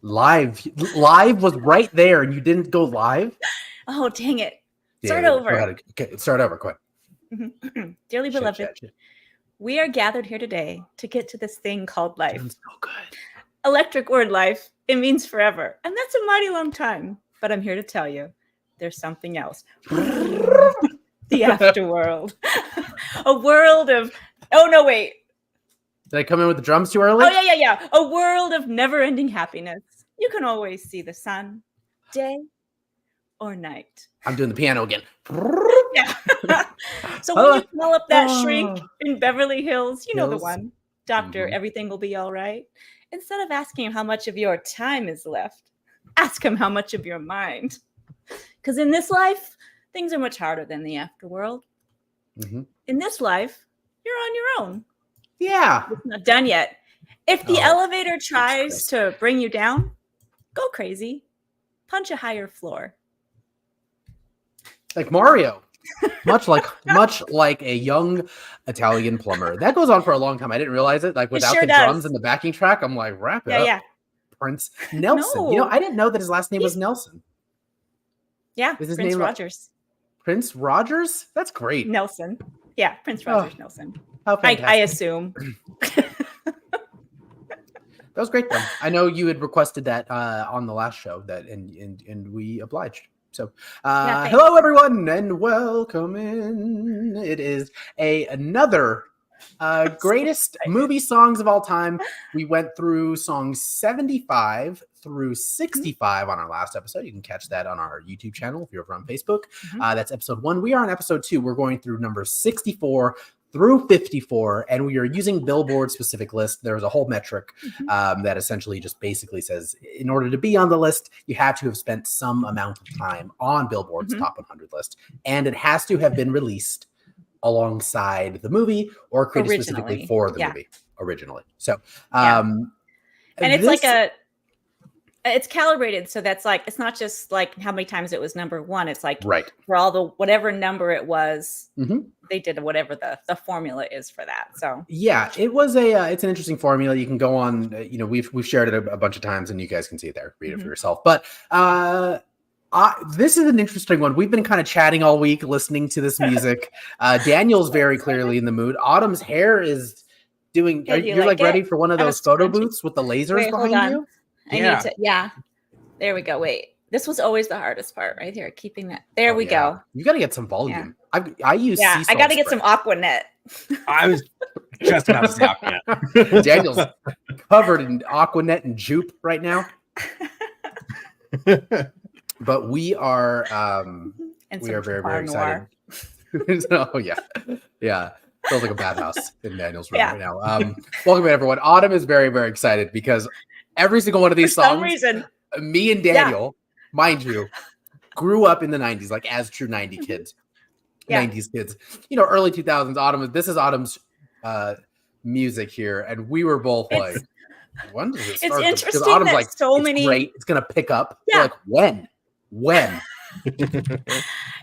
Live was right there, and you didn't go live. Oh, dang it! Yeah, Start over. Go ahead. Okay, start over. Go ahead. Dearly beloved, we are gathered here today to get to this thing called life. Sounds so good. Electric word life. It means forever, and that's a mighty long time. But I'm here to tell you, there's something else. The afterworld. A world of. Oh no! Wait. Did I come in with the drums too early? Oh, yeah. A world of never-ending happiness. You can always see the sun, day or night. I'm doing the piano again. Yeah. So when you call up that shrink in Beverly Hills, you know the one. Doctor, everything will be all right. Instead of asking him how much of your time is left, ask him how much of your mind. Because in this life, things are much harder than the afterworld. In this life, you're on your own. Yeah. It's not done yet. If the elevator tries to bring you down, go crazy. Punch a higher floor. Like Mario. much like a young Italian plumber. That goes on for a long time. I didn't realize it. Like without the drums and the backing track, I'm like, wrap it up. Yeah. Prince Nelson. No. I didn't know that his last name was Nelson. Yeah. Is his Prince name Rogers. Prince Rogers? That's great. Nelson. Yeah, Prince Rogers Nelson. How fantastic. I assume. That was great, though. I know you had requested that on the last show, and we obliged. So, hello, everyone, and welcome in. It is another greatest movie songs of all time. We went through songs 75 through 65 on our last episode. You can catch that on our YouTube channel if you're over on Facebook. That's episode 1. We are on episode 2. We're going through numbers 64 through 54, and we are using Billboard specific list. There's a whole metric that essentially just basically says, in order to be on the list, you have to have spent some amount of time on Billboard's top 100 list, and it has to have been released alongside the movie or created specifically for the movie originally. So, and it's it's calibrated. So that's like, it's not just like how many times it was number 1. It's like for all the, whatever number it was, they did whatever the formula is for that. So yeah, it was it's an interesting formula. You can go on, we've shared it a bunch of times and you guys can see it there, read it for yourself. But, this is an interesting one. We've been kind of chatting all week, listening to this music. Daniel's very clearly in the mood. Autumn's hair is doing. You're like ready for one of those photo booths with the lasers behind you. I need to. There we go. Wait, this was always the hardest part, right here. Keeping that. There we go. You got to get some volume. I use. Yeah, I got to get some Aquanet. I was just about to say Aquanet. Daniel's covered in Aquanet and Jupe right now. But we are very, very excited. Oh yeah. Feels like a bathhouse in Daniel's room right now. Welcome everyone. Autumn is very, very excited because every single one of these songs, me and Daniel, mind you, grew up in the 90s, like as true 90s kids. Early 2000s. Autumn. This is Autumn's music here, and we were both like, when does it start? It's interesting Autumn's that like, so many. Great. It's gonna pick up. Yeah. Like when?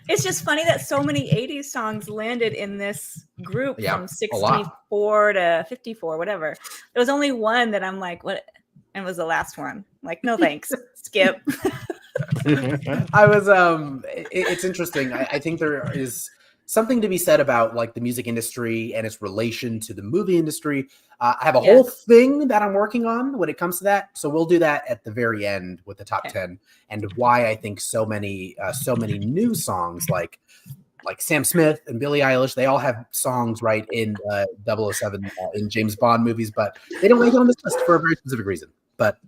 It's just funny that so many 80s songs landed in this group from 64 to 54, whatever. There was only one that I'm like, what? And it was the last one. Like, no thanks. Skip. I was it's interesting. I think there is something to be said about like the music industry and its relation to the movie industry. I have a whole thing that I'm working on when it comes to that. So we'll do that at the very end with the top 10 and why I think so many new songs like Sam Smith and Billie Eilish, they all have songs right in 007 in James Bond movies, but they don't make it on this list for a very specific reason. But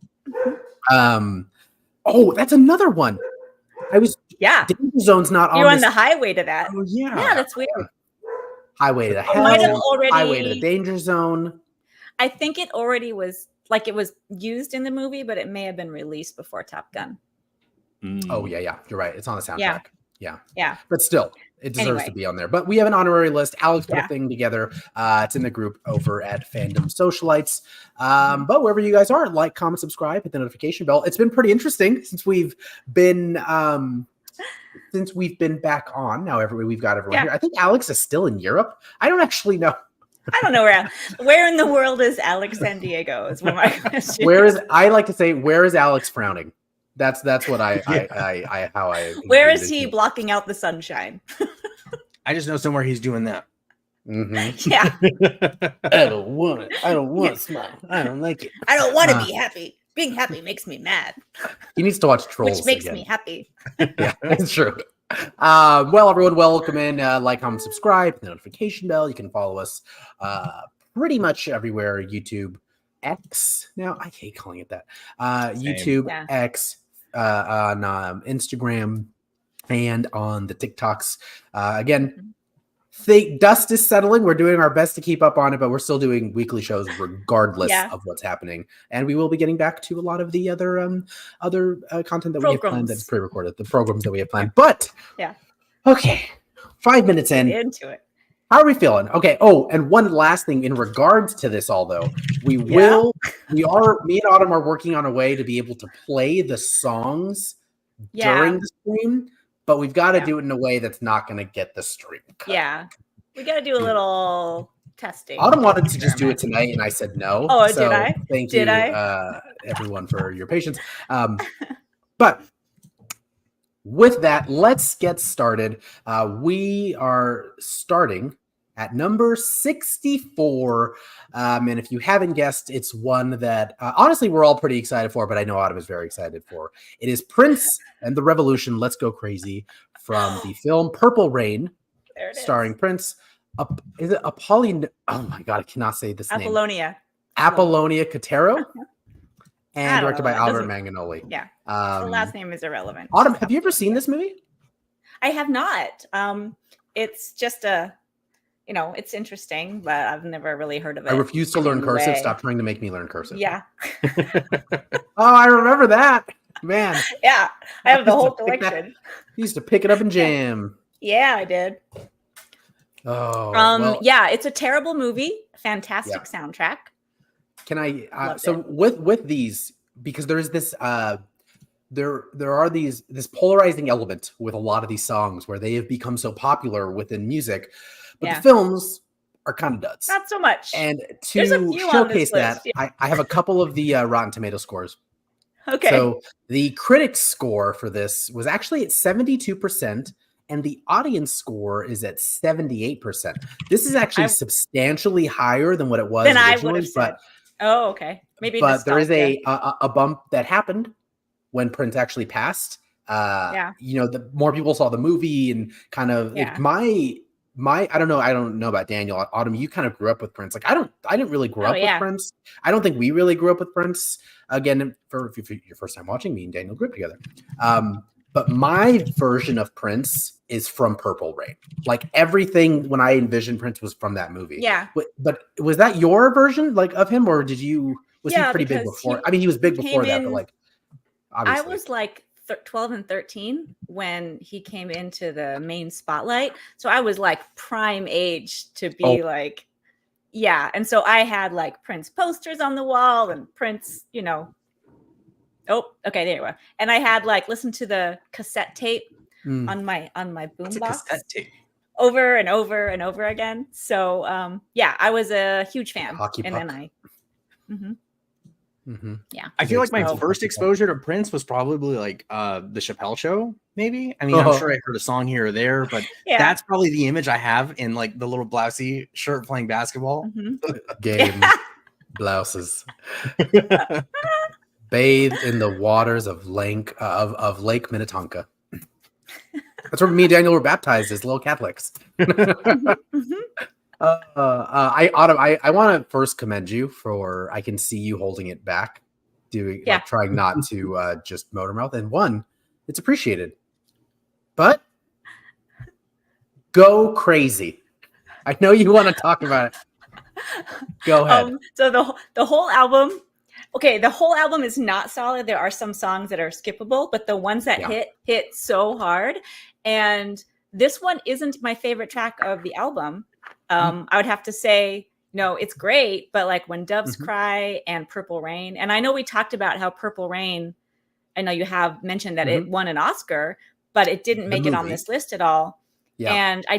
that's another one. Danger Zone's not on. You're on the highway to that. Oh yeah. Yeah, that's weird. Highway to Hell. Highway to the Danger Zone. I think it already was like it was used in the movie, but it may have been released before Top Gun. Oh yeah. You're right. It's on the soundtrack. Yeah. But still, it deserves to be on there. But we have an honorary list. Alex put a thing together. It's in the group over at Fandom Socialites. But wherever you guys are, like, comment, subscribe, hit the notification bell. It's been pretty interesting since we've been back on. Now we've got everyone here. I think Alex is still in Europe. I don't actually know. I don't know where in the world is Alex San Diego is one of my questions. I like to say, where is Alex frowning? That's what I Where is he blocking out the sunshine? I just know somewhere he's doing that. Mm-hmm. Yeah. I don't want it. I don't want to smile. I don't like it. I don't want to be happy. Being happy makes me mad. He needs to watch Trolls, which makes again. me happy. Yeah, it's true. Well, everyone, welcome in. Like, comment, subscribe, the notification bell. You can follow us pretty much everywhere. YouTube, X. Now, I hate calling it that. YouTube, X, on Instagram, and on the TikToks. Again, dust is settling. We're doing our best to keep up on it, but we're still doing weekly shows regardless of what's happening. And we will be getting back to a lot of the other content that we have planned that's pre-recorded, the programs that we have planned. But okay, 5 minutes into it. How are we feeling? Okay. Oh, and one last thing in regards to this, although me and Autumn are working on a way to be able to play the songs during the stream. But we've got to do it in a way that's not going to get the stream cut. Yeah. We got to do a little testing. Autumn wanted to just do it tonight, and I said no. Oh, so did I? Thank you, everyone, for your patience. But with that, let's get started. We are starting at number 64. And if you haven't guessed, it's one that honestly we're all pretty excited for, but I know Autumn is very excited for. It is Prince and the Revolution, Let's Go Crazy, from the film Purple Rain, starring Prince. Is it Apolline? Oh my God, I cannot say this name. Apollonia Catero, and directed by Albert Manganoli. Yeah, the last name is irrelevant. Autumn, have you ever seen this movie? I have not. It's just it's interesting, but I've never really heard of it. I refuse to learn cursive. Stop trying to make me learn cursive. Yeah. Oh, I remember that. Man. Yeah. I have the whole collection. Used to pick it up and jam. Yeah, I did. Oh. It's a terrible movie. Fantastic soundtrack. Can I with these, because there is this there are this polarizing element with a lot of these songs where they have become so popular within music. But the films are kind of duds. Not so much. And to showcase that, I have a couple of the Rotten Tomato scores. Okay. So the critics score for this was actually at 72%, and the audience score is at 78%. This is actually substantially higher than what it was originally. Oh, okay. Maybe. But there is a bump that happened when Prince actually passed. The more people saw the movie, and kind of I don't know about Daniel. Autumn, you kind of grew up with Prince. Like I didn't really grow up with Prince. I don't think we really grew up with Prince. Again, for your first time watching, me and Daniel grew up together. But my version of Prince is from Purple Rain. Like everything when I envisioned Prince was from that movie. Yeah. But was that your version of him, or was he pretty big before? He was big before that, but obviously. I was 12 and 13 when he came into the main spotlight. So I was prime age to be and so I had Prince posters on the wall and Prince, Oh, okay, there you are. And I had listen to the cassette tape on my boombox over and over and over again. So I was a huge fan. And then yeah, I feel like my first exposure to Prince was probably the Chappelle Show, maybe. I'm sure I heard a song here or there, but that's probably the image I have in the little blousey shirt playing basketball. Game blouses. Bathe in the waters of Lake Minnetonka. That's where me and Daniel were baptized as little Catholics. I want to first commend you for, I can see you holding it back, trying not to just motor mouth. And one, it's appreciated. But go crazy. I know you want to talk about it. Go ahead. So the whole album. Okay, the whole album is not solid. There are some songs that are skippable, but the ones that hit so hard. And this one isn't my favorite track of the album. I would have to say, no, it's great, but When Doves Cry and Purple Rain. And I know we talked about how Purple Rain, I know you have mentioned that it won an Oscar, but it didn't make it on this list at all. Yeah. And I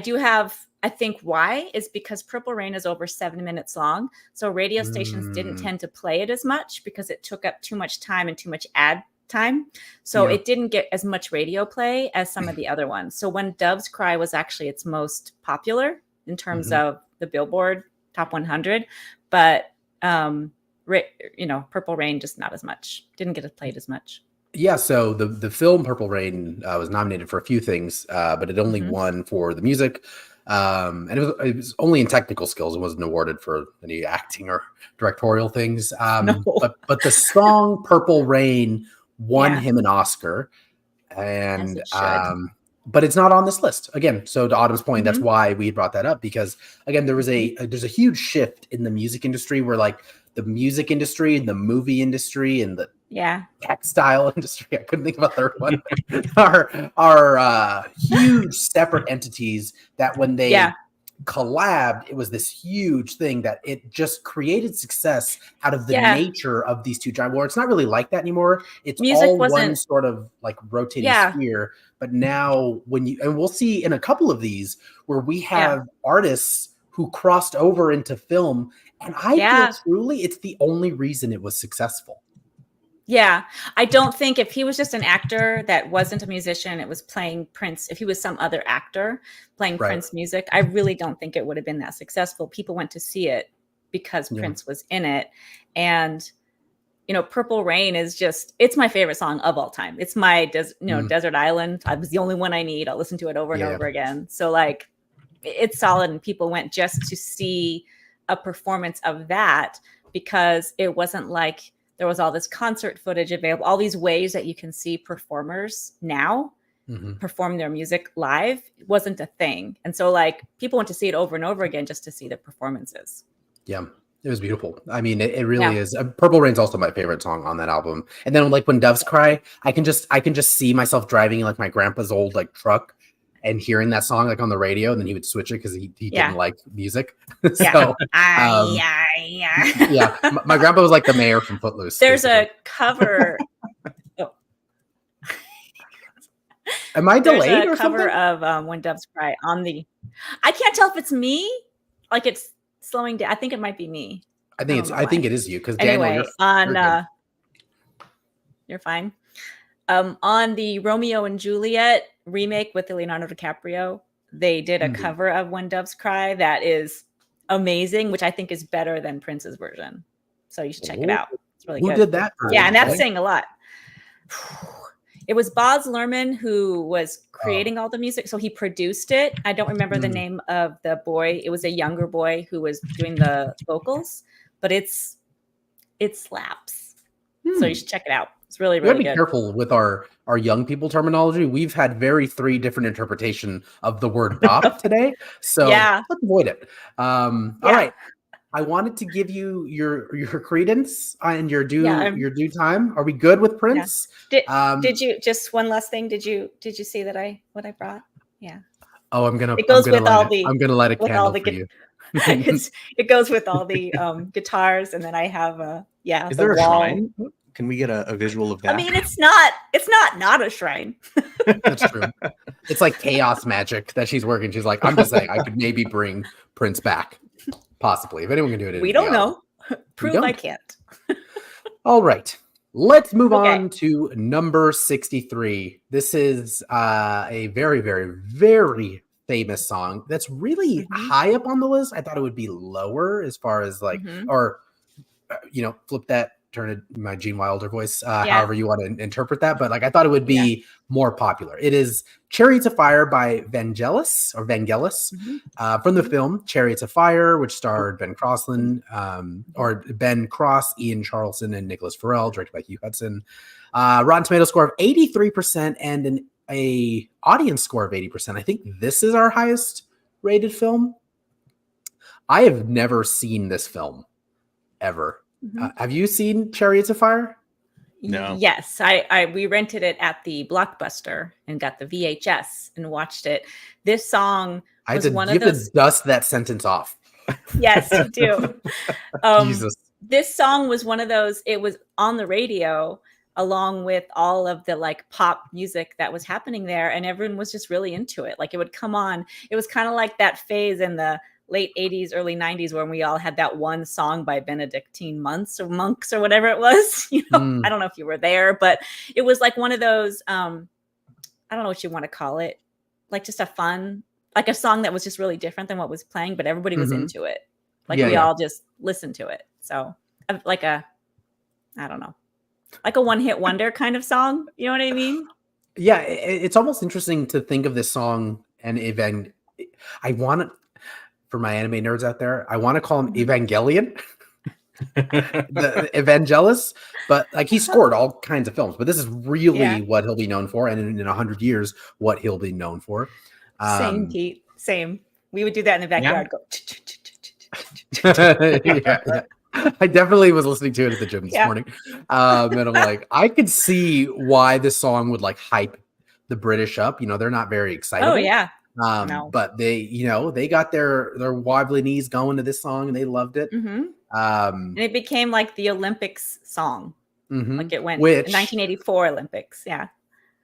I think why is because Purple Rain is over 7 minutes long. So radio stations didn't tend to play it as much because it took up too much time and too much ad time. So it didn't get as much radio play as some of the other ones. So When Doves Cry was actually its most popular in terms of the Billboard Top 100. But, Purple Rain, just not as much. Didn't get played as much. Yeah, so the film Purple Rain was nominated for a few things, but it only won for the music. And it was only in technical skills. It wasn't awarded for any acting or directorial things. No. But the song Purple Rain won him an Oscar. And but it's not on this list. Again, so to Autumn's point, that's why we brought that up, because again, there's a huge shift in the music industry where like the music industry and the movie industry and the textile industry, I couldn't think of a third one, are huge separate entities that when they collabed, it was this huge thing that it just created success out of the nature of these two giants. Well, it's not really like that anymore. It's music all one sort of like rotating sphere. But now and we'll see in a couple of these where we have artists who crossed over into film, and I feel truly it's the only reason it was successful. Yeah, I don't think if he was just an actor that wasn't a musician, it was playing Prince. If he was some other actor playing Prince music, I really don't think it would have been that successful. People went to see it because Prince was in it. And, Purple Rain is it's my favorite song of all time. It's my, Desert Island. I was the only one I need. I'll listen to it over and over again. So like, it's solid. And people went just to see a performance of that because it wasn't like there was all this concert footage available, all these ways that you can see performers now perform their music live. It wasn't a thing. And so like people went to see it over and over again just to see the performances. Yeah, it was beautiful. I mean, it really is. Purple Rain's also my favorite song on that album. And then like When Doves Cry, I can just see myself driving like my grandpa's old like truck and hearing that song like on the radio, and then he would switch it because he didn't like music. So my grandpa was like the mayor from Footloose. There's basically a cover. Am I delayed? There's a or cover something? of When Doves Cry on the. I can't tell if it's me, like it's slowing down. I think it might be me. I think it is you because Daniel. Anyway, you're fine. On the Romeo and Juliet remake with Leonardo DiCaprio, they did a cover of When Doves Cry that is amazing, which I think is better than Prince's version. So you should check it out. It's really good. Who did that? Yeah, and that's saying a lot. It was Boz Lerman who was creating all the music. So he produced it. I don't remember the name of the boy. It was a younger boy who was doing the vocals, but it slaps. So you should check it out. It's really, really good. We gotta be careful with our young people terminology. We've had three different interpretation of the word bop today. So let's avoid it. All right. I wanted to give you your credence and your due time. Are we good with Prince? Did you just one last thing? Did you see that what I brought? Yeah. Oh, I'm gonna light a candle for you. It goes with all the guitars, and then I have Is there a shrine? Can we get a visual of that? I mean, it's not a shrine. That's true. It's like chaos magic that she's working. She's like, I'm just saying I could maybe bring Prince back. Possibly. If anyone can do it. We don't know. Prove I can't. All right. Let's move on to number 63. This is a very, very, very famous song that's really high up on the list. I thought it would be lower as far as like, or, flip that, turn it my Gene Wilder voice, however you want to interpret that. But like, I thought it would be more popular. It is Chariots of Fire by Vangelis from the film Chariots of Fire, which starred Ben Cross, Ian Charleston, and Nicholas Farrell, directed by Hugh Hudson. Rotten Tomatoes score of 83% and an audience score of 80%. I think this is our highest rated film. I have never seen this film ever. Have you seen Chariots of Fire? No. Yes, we rented it at the Blockbuster and got the VHS and watched it. This song was one of those. You have to dust that sentence off. Yes, you do. Jesus. This song was one of those. It was on the radio along with all of the like pop music that was happening there, and everyone was just really into it. Like it would come on. It was kind of like that phase in the late 80s, early 90s when we all had that one song by Benedictine monks or whatever it was. I don't know if you were there, but it was like one of those, I don't know what you want to call it, like just a fun, like a song that was just really different than what was playing, but everybody was into it. Like we all just listened to it. So like I don't know, like a one-hit wonder kind of song. You know what I mean? Yeah, it's almost interesting to think of this song and I want to, for my anime nerds out there, I want to call him Evangelion, the Evangelist, but like he scored all kinds of films, but this is really what he'll be known for, and in 100 years, what he'll be known for. Same, Pete. Same. We would do that in the backyard. Yeah. I definitely was listening to it at the gym this morning. And I'm like, I could see why this song would like hype the British up. They're not very excited. Oh, yeah. No. But they, they got their wobbly knees going to this song and they loved it. And it became like the Olympics song. Like it went in 1984 Olympics. Yeah.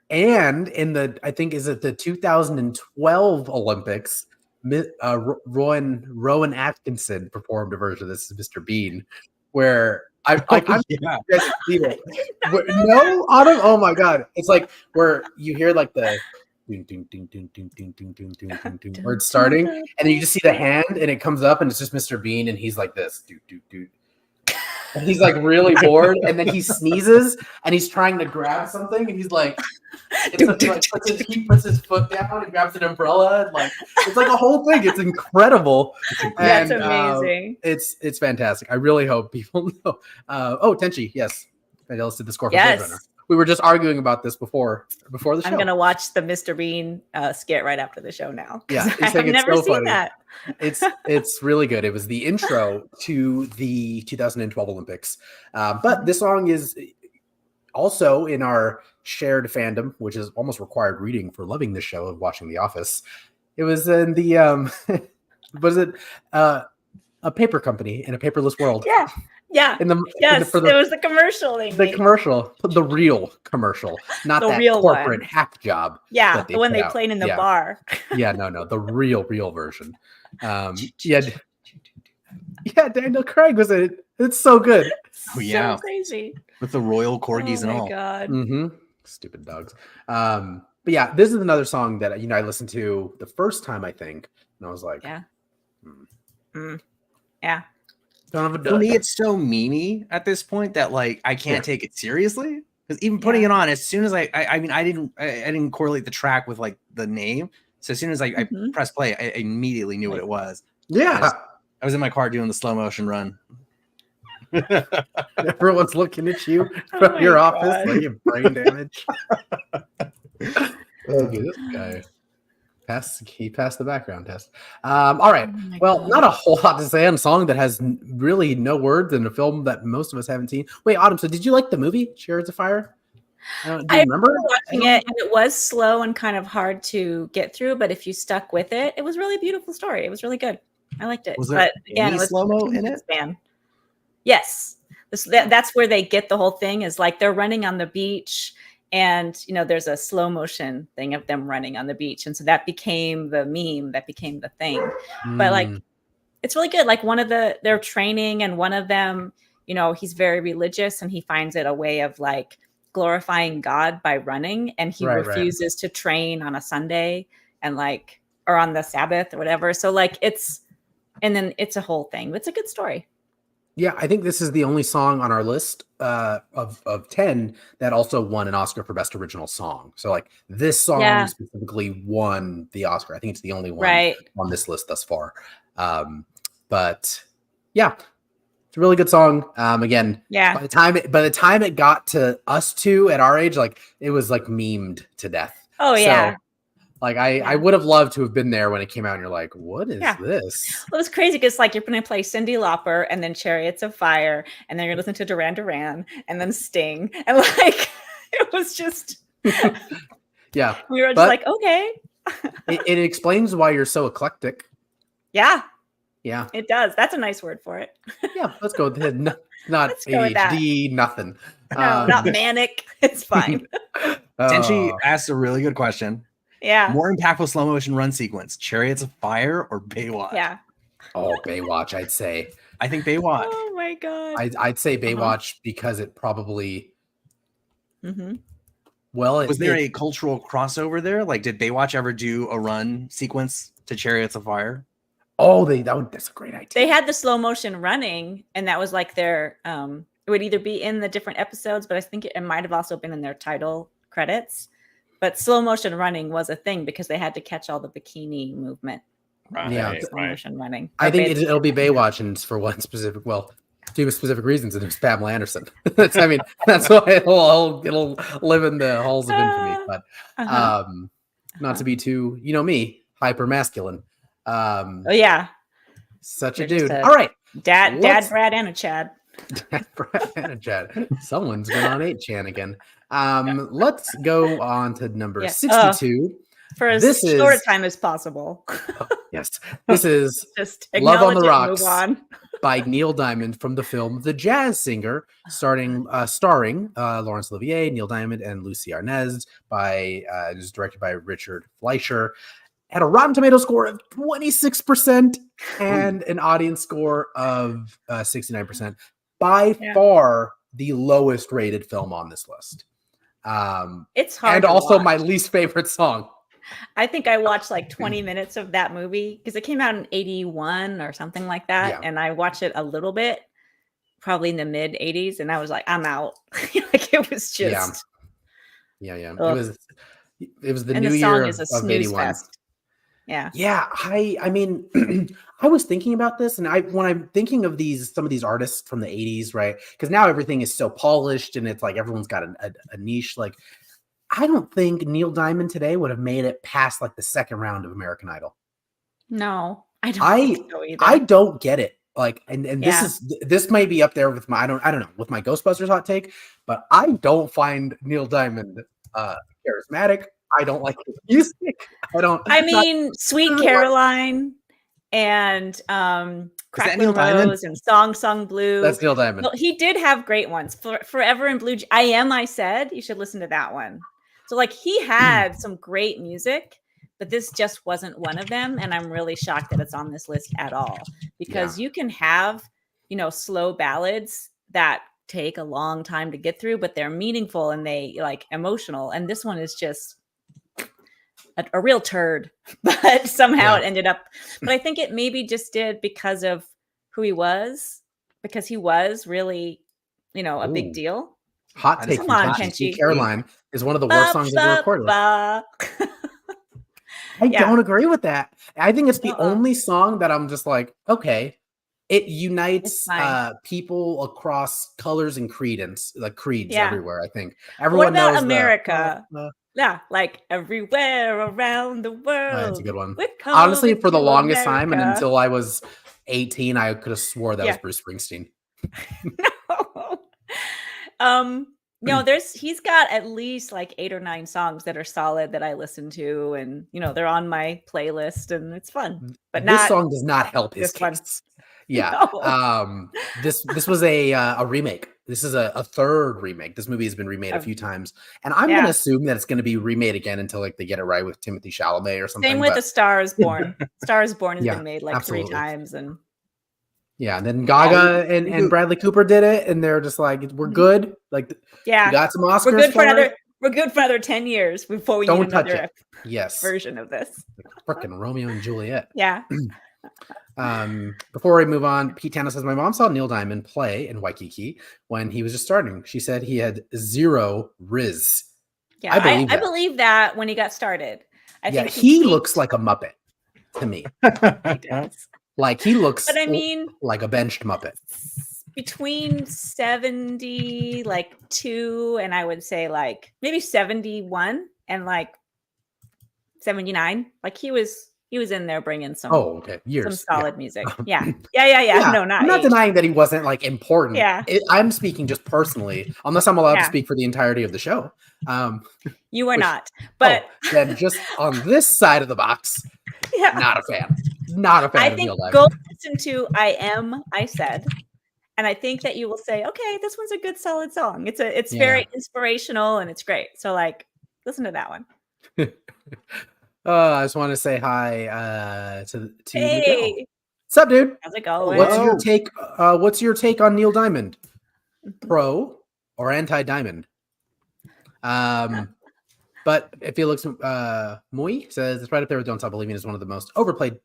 And in I think, is it the 2012 Olympics? Rowan Atkinson performed a version of this as Mr. Bean, where no, Autumn. Oh my God, it's like where you hear like the ding ding ding ding ding ding ding ding ding ding ding where it's starting, and then you just see the hand, and it comes up, and it's just Mr. Bean, and he's like this, dude. And he's like really bored, and then he sneezes, and he's trying to grab something, and he's like, he puts his foot down and grabs an umbrella, and like it's like a whole thing. It's incredible. That's amazing. It's fantastic. I really hope people know. Tenchi, yes, Vangelis did the score for Blade Runner. We were just arguing about this before the show. I'm gonna watch the Mr. Bean skit right after the show now. Yeah, I've never seen that. It's really good. It was the intro to the 2012 Olympics. But this song is also in our shared fandom, which is almost required reading for loving this show of watching The Office. It was in the a paper company in a paperless world. Yeah. It was the commercial. The real commercial, not the real corporate hack job. Yeah, the one they played in the bar. No, the real version. Daniel Craig was in it. It's so good. So crazy. With the royal corgis and all. Oh my God. Stupid dogs. But yeah, this is another song that I listened to the first time, I think, and I was like, yeah. For me, it's so memey at this point that like I can't take it seriously. Because even putting it on, as soon as I didn't correlate the track with like the name. So as soon as I pressed play, I immediately knew what it was. Yeah. I was in my car doing the slow motion run. Everyone's looking at you from your office like you have brain damage. This guy. He passed the background test. All right. God. Not a whole lot to say on a song that has really no words in a film that most of us haven't seen. Wait, Autumn, so did you like the movie Chariots of Fire? Do you remember watching it? And it was slow and kind of hard to get through, but if you stuck with it, it was really a beautiful story. It was really good. I liked it. Was there any slow-mo in it? Yes. That's where they get the whole thing, is like they're running on the beach, and there's a slow motion thing of them running on the beach, and so that became the meme, that became the thing. But like it's really good. Like they're training, and one of them, he's very religious, and he finds it a way of like glorifying God by running, and he refuses to train on a Sunday and or on the Sabbath or whatever. So like it's a whole thing. It's a good story. Yeah, I think this is the only song on our list of 10 that also won an Oscar for Best Original Song. So like this song specifically won the Oscar. I think it's the only one on this list thus far. But yeah, it's a really good song. Again, by the time it got to us two at our age, like it was like memed to death. Oh yeah. So, like I would have loved to have been there when it came out, and you're like, what is this? Well, it was crazy because like you're going to play Cyndi Lauper and then Chariots of Fire, and then you're going to listen to Duran Duran and then Sting, and like it was just yeah. We were just like, okay. it explains why you're so eclectic. Yeah. Yeah, it does. That's a nice word for it. Yeah, let's go with Not ADHD, nothing. No, not manic. It's fine. Tenchi asked a really good question. Yeah. More impactful slow motion run sequence, Chariots of Fire or Baywatch? Yeah. Oh, Baywatch, I'd say. I think Baywatch. Oh my God. I'd say Baywatch because it probably. Mm-hmm. Well, was there a cultural crossover there? Like, did Baywatch ever do a run sequence to Chariots of Fire? Oh, that's a great idea. They had the slow motion running, and that was like their it would either be in the different episodes, but I think it might have also been in their title credits. But slow motion running was a thing because they had to catch all the bikini movement. Right. Yeah, slow motion running. I think it'll be Baywatch, and it's for one specific, two specific reasons, and it's Pamela Anderson. That's why it'll live in the halls of infamy. But not to be too, me, hyper masculine. Oh yeah, such a dude. All right, Dad, Brad, and a Chad. Dad, Brad, and a Chad. Someone's going on 8chan again. Let's go on to number 62. For as short a time as possible. Yes, this is just Love on the Rocks move on. by Neil Diamond from the film The Jazz Singer, starring Laurence Olivier, Neil Diamond, and Lucy Arnaz. It was directed by Richard Fleischer. Had a Rotten Tomato score of 26% and an audience score of 69%. By far the lowest rated film on this list. It's hard. And also my least favorite song. I think I watched like 20 minutes of that movie because it came out in 81 or something like that. Yeah. And I watched it a little bit, probably in the mid 80s. And I was like, I'm out. Like it was just. Yeah. It was the new year of 81. Fest. Yeah. I mean, I was thinking about this, and when I'm thinking of some of these artists from the 80s, right? Because now everything is so polished, and it's like everyone's got a niche. Like, I don't think Neil Diamond today would have made it past like the second round of American Idol. No, I don't think so either. I don't get it. Like, and this might be up there with my I don't know, with my Ghostbusters hot take, but I don't find Neil Diamond charismatic. I don't like his music. Sweet Caroline and Crackling Rose and Song Blue. That's Neil Diamond. Well, he did have great ones. Forever in Blue. I Said. You should listen to that one. So like he had some great music, but this just wasn't one of them. And I'm really shocked that it's on this list at all, because you can have, slow ballads that take a long time to get through, but they're meaningful and they like emotional. And this one is just a real turd, but somehow it ended up. But I think it maybe just did because of who he was, because he was really, a big deal. Hot take. Come on, Kenchi. Caroline is one of the worst songs ever recorded. I don't agree with that. I think it's the only song that I'm just like, okay, it unites people across colors and creeds everywhere. I think everyone knows. What about America? Like everywhere around the world. That's a good one. Honestly, for the longest time, and until I was 18, I could have swore that was Bruce Springsteen. No. He's got at least like 8 or 9 songs that are solid that I listen to, and they're on my playlist, and it's fun. But this song does not help his case. Yeah. No. This was a remake. This is a third remake. This movie has been remade a few times, and I'm going to assume that it's going to be remade again until like they get it right with Timothée Chalamet or something. Same with A Star Is Born. Star Is Born has been made like 3 times, and and then Gaga and Bradley Cooper did it, and they're just like, we're good. Like, we got some Oscars. We're good for another 10 years before we need another version of this. Freaking Romeo and Juliet. Yeah. Before we move on, Pete Tana says, my mom saw Neil Diamond play in Waikiki when he was just starting. She said he had 0 riz. Yeah, I believe that when he got started. I think he looks like a Muppet to me. He does. Like he looks, but I mean, like a benched Muppet. Between 72 and I would say like maybe 71 and like 79. Like he was in there bringing some some solid music. Yeah. No, I'm not denying that he wasn't like important. Yeah. I'm speaking just personally, unless I'm allowed to speak for the entirety of the show. You are not. But then just on this side of the box, not a fan. Not a fan. I think go listen to I Said, And I think that you will say, okay, this one's a good solid song. It's very inspirational and it's great. So like listen to that one. I just want to say hi to Miguel. Hey, what's up, dude? how's it going? What's your take on Neil Diamond? Pro or anti-Diamond? But if he looks, Mui says it's right up there with "Don't Stop Believing" is one of the most overplayed,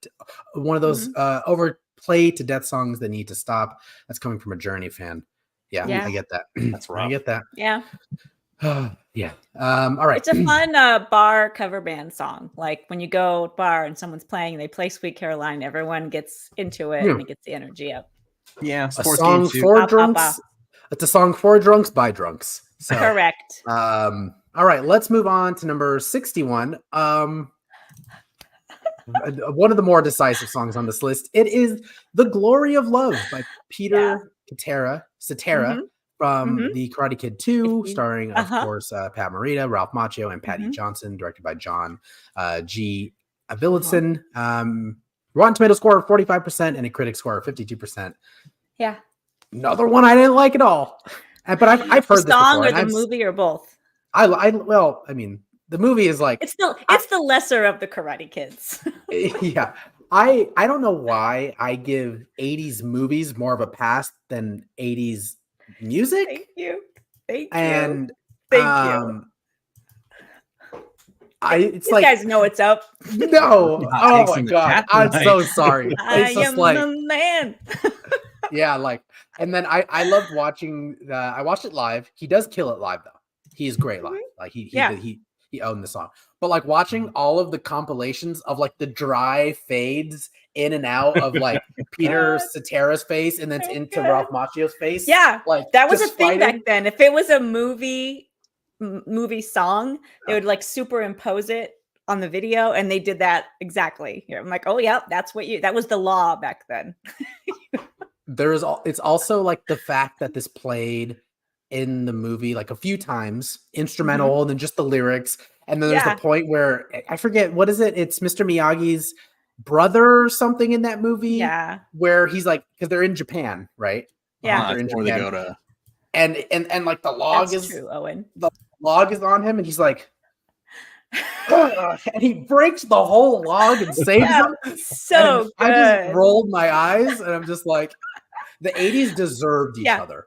one of those overplayed to death songs that need to stop. That's coming from a Journey fan. Yeah. I get that. That's right. I get that. Yeah. Yeah. All right. It's a fun bar cover band song. Like when you go bar and someone's playing, they play "Sweet Caroline." Everyone gets into it and it gets the energy up. Yeah. A song for drunks. It's a song for drunks by drunks. So, correct. All right, let's move on to number 61. One of the more decisive songs on this list. It is "The Glory of Love" by Peter Cetera from the Karate Kid 2, starring, of course, Pat Morita, Ralph Macchio, and Patty Johnson, directed by John G. Avildsen. Rotten Tomato score of 45% and a critic score of 52%. Yeah. Another one I didn't like at all. But I've heard this before. The song or the movie or both? Well, I mean, the movie is like it's the lesser of the Karate Kids. Yeah. I don't know why I give 80s movies more of a pass than 80s music. Thank you. Thank you. It's you like guys know what's up. No. Oh my god. I'm so sorry. I am the man. Yeah, like, and then I loved watching I watched it live. He does kill it live though. He's great live. Like he owned the song. But like watching all of the compilations of like the dry fades in and out of like Peter Cetera's face and then into Ralph Macchio's face. Yeah, like that was a thing back then. If it was a movie song, they would like superimpose it on the video, and they did that exactly here. I'm like, oh yeah, that was the law back then. It's also like the fact that this played in the movie like a few times, instrumental, and then just the lyrics. And then there's the point where I forget, what is it? It's Mr. Miyagi's brother or something in that movie. Yeah. Where he's like, because they're in Japan, right? Yeah. They're in Japan. They go to... And like the log That's true, Owen. The log is on him and he's like, and he breaks the whole log and saves him. So good. I just rolled my eyes and I'm just like, the 80s deserved each other.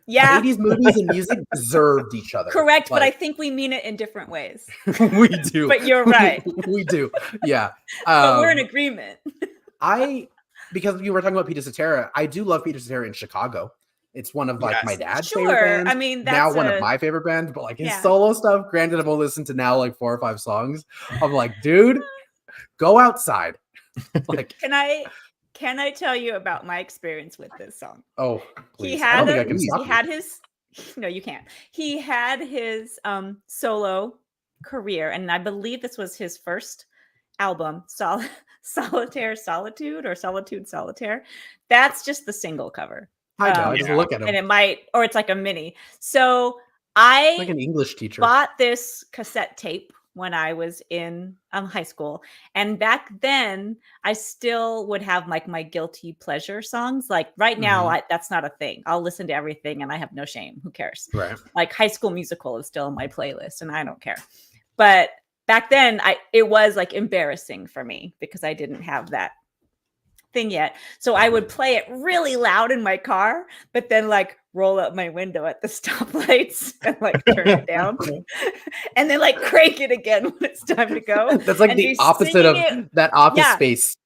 Yeah. The 80s movies and music deserved each other. Correct, but I think we mean it in different ways. We do. But you're right. We do. Yeah. But we're in agreement. Because you were talking about Peter Cetera, I do love Peter Cetera in Chicago. It's one of like my dad's favorite bands. I mean, that's now one of my favorite bands, but like his solo stuff, granted, I've only listened to now like 4 or 5 songs. I'm like, dude, go outside. Like, Can I tell you about my experience with this song? Oh, please. He had his no, you can't. He had his solo career, and I believe this was his first album, Solitaire Solitude or Solitude Solitaire. That's just the single cover. I know. I just look at him. And it might, or it's like a mini. So I like an English teacher bought this cassette tape when I was in high school. And back then I still would have like my guilty pleasure songs. Like right now, that's not a thing. I'll listen to everything and I have no shame. Who cares? Right. Like High School Musical is still on my playlist and I don't care. But back then it was like embarrassing for me because I didn't have that thing yet. So I would play it really loud in my car, but then like roll up my window at the stoplights and like turn it down and then like crank it again when it's time to go. That's like the opposite of that Office Space.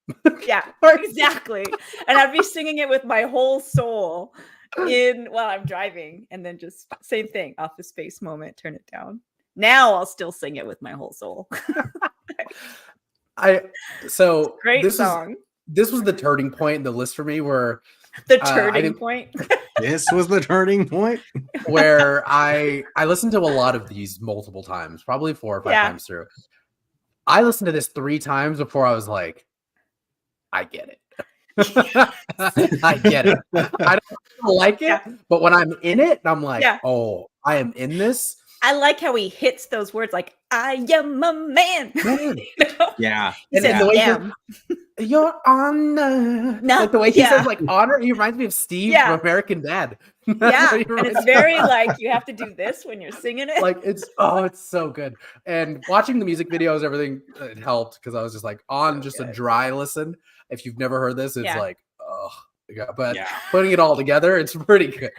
Yeah, exactly. And I'd be singing it with my whole soul while I'm driving, and then just same thing, Office Space moment, turn it down. Now I'll still sing it with my whole soul. Great song. This was the turning point in the list for me where the turning point. This was the turning point where I listened to a lot of these multiple times, probably 4 or 5 times through. I listened to this 3 times before I was like, I get it. I get it. I don't like it, but when I'm in it, I'm like, oh, I am in this. I like how he hits those words like "I am a man." Yeah, he said, the way "Damn, Your Honor." No, Like the way he says like honor, he reminds me of Steve from American Dad. And it's very like you have to do this when you're singing it. Like it's so good. And watching the music videos, everything, it helped because I was just like on just a dry listen. If you've never heard this, it's like, oh yeah. But putting it all together, it's pretty good.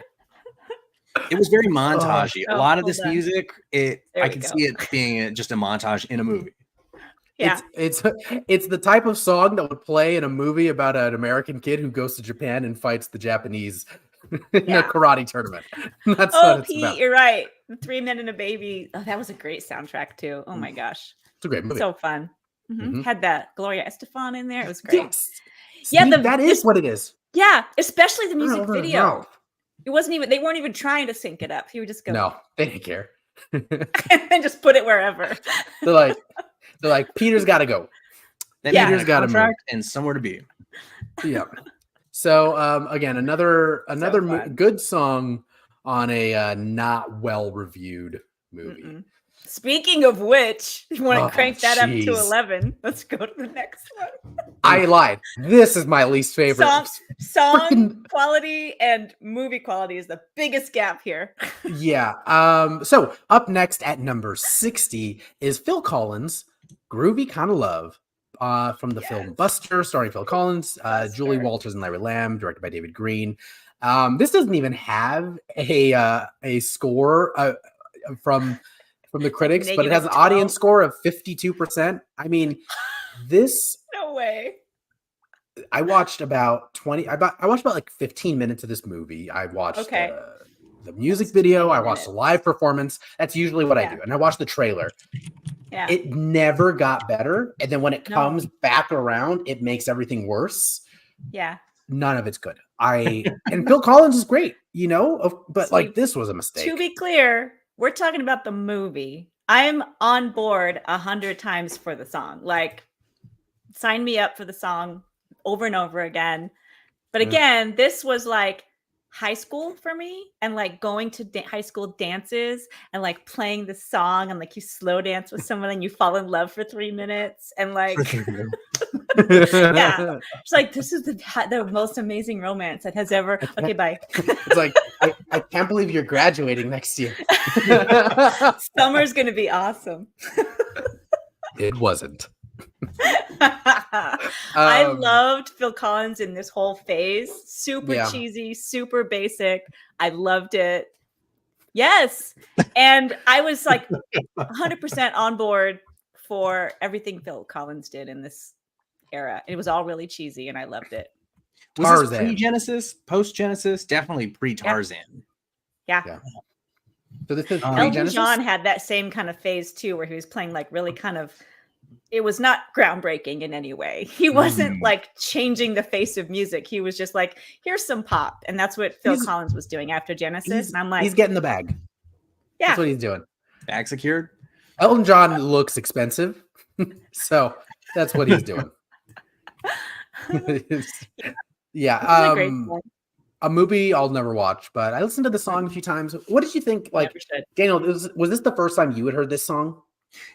It was very montagey. A lot of this music, I can see it being just a montage in a movie. Yeah. It's the type of song that would play in a movie about an American kid who goes to Japan and fights the Japanese in a karate tournament. That's what it's Pete, about. You're right. The 3 Men and a Baby. Oh, that was a great soundtrack too. Oh my gosh. It's a great movie. So fun. Had that Gloria Estefan in there. It was great. Yes. Yeah, that is what it is. Yeah, especially the music video. It wasn't even, they weren't even trying to sync it up. He would just go. No, they didn't care. And just put it wherever. They're like, Peter's got to go. Peter's got a contract and somewhere to be. Yeah. So again, another good song on a not well reviewed movie. Speaking of which, you want to crank that up to 11? Let's go to the next one. I lied. This is my least favorite. Song quality and movie quality is the biggest gap here. Yeah. So up next at number 60 is Phil Collins' "Groovy Kinda Love" from the film Buster, starring Phil Collins, Julie Walters, and Larry Lamb, directed by David Green. This doesn't even have a score from the critics, but it has an audience score of 52%. I mean, this. No way. I watched about like 15 minutes of this movie. I watched the music video. I watched the live performance. That's usually what I do. And I watched the trailer. Yeah. It never got better. And then when it comes back around, it makes everything worse. Yeah. None of it's good. And Phil Collins is great, but like this was a mistake. To be clear, we're talking about the movie. I'm on board 100 times for the song. Like, sign me up for the song over and over again. But again, this was like high school for me, and like going to high school dances and like playing the song, and like you slow dance with someone and you fall in love for 3 minutes, and like it's like this is the most amazing romance that has ever. Okay, bye. It's like I can't believe you're graduating next year. Summer's gonna be awesome. It wasn't. I loved Phil Collins in this whole phase. Super cheesy, super basic. I loved it. Yes. And I was like 100% on board for everything Phil Collins did in this era. It was all really cheesy and I loved it. Was this pre-Genesis, post-Genesis? Definitely pre-Tarzan. Yeah. So this is Elton John had that same kind of phase too, where he was playing like really kind of, it was not groundbreaking in any way. He wasn't like changing the face of music. He was just like, here's some pop. And that's what Phil Collins was doing after Genesis. And I'm like, he's getting the bag. Yeah. That's what he's doing. Bag secured. Elton John looks expensive. So that's what he's doing. A movie I'll never watch, but I listened to the song a few times. What did you think? Like, Daniel, was this the first time you had heard this song?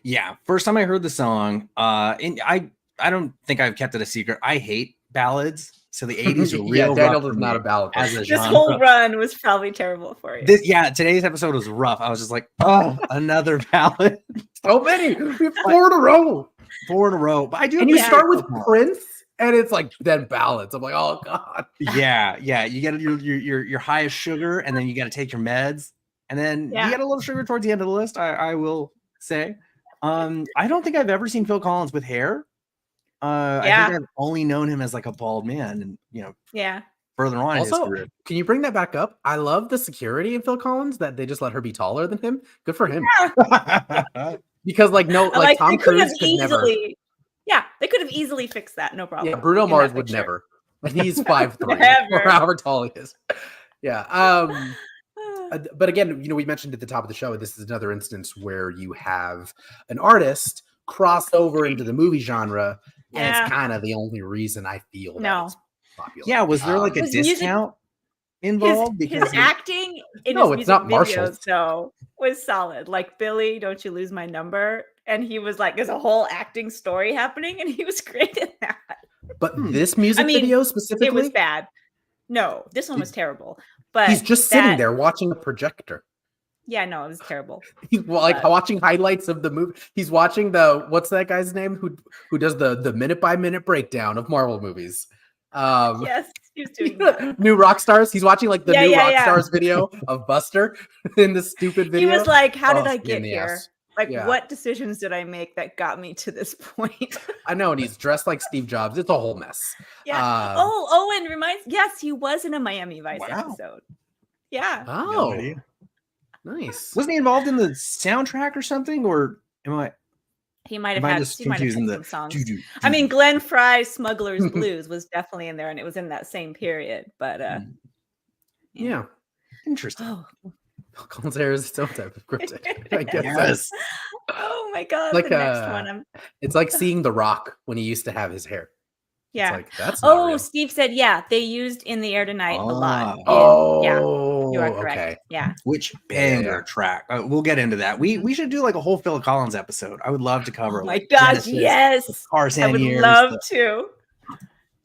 Yeah, first time I heard the song. And I don't think I've kept it a secret. I hate ballads. So the 80s are real. Daniel is not a ballad. This whole run was probably terrible for you. Today's episode was rough. I was just like, oh, another ballad. So many. We have 4 in a row. 4 in a row. But I do. And you start with Prince. And it's like then ballads. I'm like, oh god. Yeah. You get your highest sugar, and then you got to take your meds, and then you get a little sugar towards the end of the list. I will say, I don't think I've ever seen Phil Collins with hair. I think I've only known him as like a bald man, and further on in his career. Can you bring that back up? I love the security in Phil Collins that they just let her be taller than him. Good for him. Because Tom Cruise could never. Yeah, they could have easily fixed that. No problem. Yeah, Bruno Mars would never. But he's 5'3", or however tall he is. Yeah. But again, we mentioned at the top of the show, this is another instance where you have an artist cross over into the movie genre, and it's kind of the only reason I feel that it's popular. Yeah, was there like a discount? involved his acting in his music videos though was solid. Like Billy, Don't You Lose My Number, and he was like, there's a whole acting story happening, and he was great in that. But this music video specifically, it was bad. No, this one was terrible. But he's just sitting there watching a projector. Yeah, no, it was terrible. He's watching highlights of the movie. He's watching what's that guy's name who does the minute by minute breakdown of Marvel movies. Yes, he was doing that. New Rockstars. He's watching like the new Rockstars video of Buster in the stupid video. He was like, "How did I get here? Like, what decisions did I make that got me to this point?" I know, and he's dressed like Steve Jobs. It's a whole mess. Yeah. And yes, he was in a Miami Vice episode. Yeah. Oh, nice. Wasn't he involved in the soundtrack or something? Or he might have had some songs. I mean, Glenn Frey's Smuggler's Blues was definitely in there, and it was in that same period. But yeah, interesting. Oh. Colin's hair is its own type of cryptic, I guess. Yes. Oh my god! Like the next one, it's like seeing The Rock when he used to have his hair. Yeah. It's like, that's not real. Steve said, they used In the Air Tonight a lot. Yeah, you are correct. Okay. Yeah. Which banger track? We'll get into that. We should do like a whole Phil Collins episode. I would love to cover. Oh my gosh, yes. I would love to.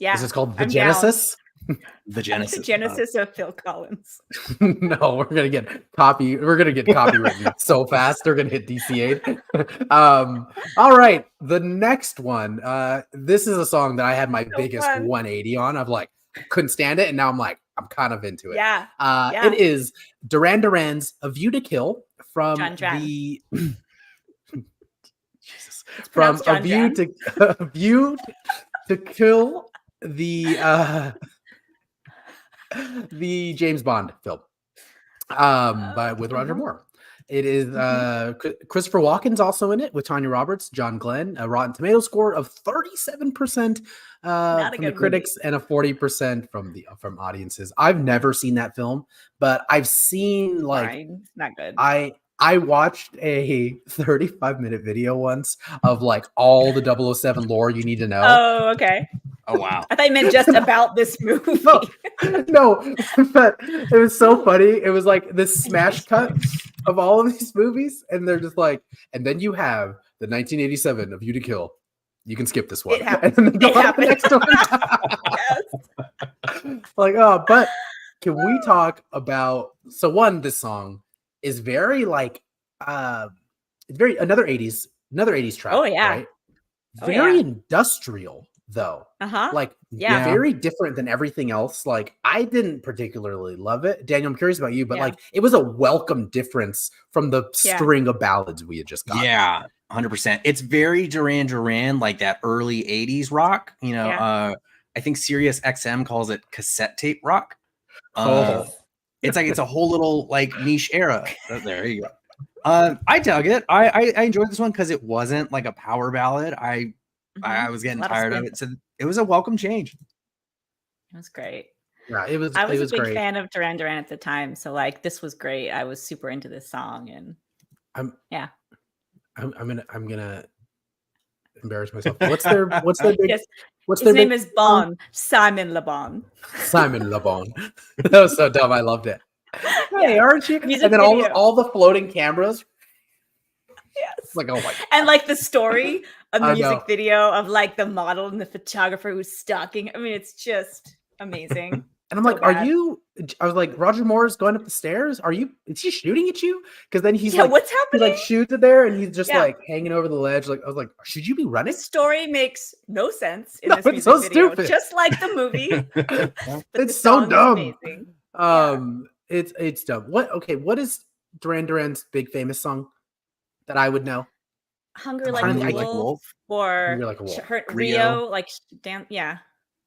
Yeah. Is this called The Genesis? The Genesis. The Genesis of Phil Collins. No, we're gonna get copywritten so fast. They're gonna hit DCA'd. All right, the next one. This is a song that I had my biggest 180 on. I've like couldn't stand it, and now I'm like I'm kind of into it. Yeah. It is Duran Duran's "A View to Kill" from the Jesus from A View to Kill the James Bond film with Roger Moore. It is Christopher Walken's also in it with Tanya Roberts, John Glenn, a Rotten Tomato score of 37% from the critics and a 40% from audiences. I've never seen that film, but I've seen it's not good. I watched a 35-minute video once of like all the 007 lore you need to know. Oh, okay. Oh, wow. I thought you meant just about this movie. No, but it was so funny. It was like this smash cut of all of these movies. And they're just like, and then you have the 1987 of View to Kill. You can skip this one. And then go on to the next one. Like, but can we talk about, this song is very like, it's very, another 80s track. Oh, yeah. Right? Very industrial. Though, very different than everything else. Like, I didn't particularly love it. Daniel, I'm curious about you, but like, it was a welcome difference from the string of ballads we had just got. Yeah, 100%. It's very Duran Duran, like that early 80s rock. You know, I think Sirius XM calls it cassette tape rock. It's like it's a whole little like niche era. There you go. I dug it. I enjoyed this one because it wasn't like a power ballad. I was getting tired of it, so it was a welcome change. It was great. Yeah, it was. I was a big fan of Duran Duran at the time, so like this was great. I was super into this song, and I'm gonna embarrass myself. What's their big? His name is Bon, Simon Le Bon. Simon Le Bon. That was so dumb. I loved it. Hey, aren't you? And then all the floating cameras. Yes. Like, oh my God. And like the story of the music video of like the model and the photographer who's stalking. I mean, it's just amazing. And I'm like, I was like, Roger Moore is going up the stairs. Is he shooting at you? Because then he's like, what's happening? He like shoots it there and he's just like hanging over the ledge. Like, I was like, should you be running? The story makes no sense in this music video. Stupid. Just like the movie. It's so dumb. It's dumb. What is Duran Duran's big famous song that I would know? Hungry Like a Wolf, or Hungry Like a Wolf. Rio, like damn,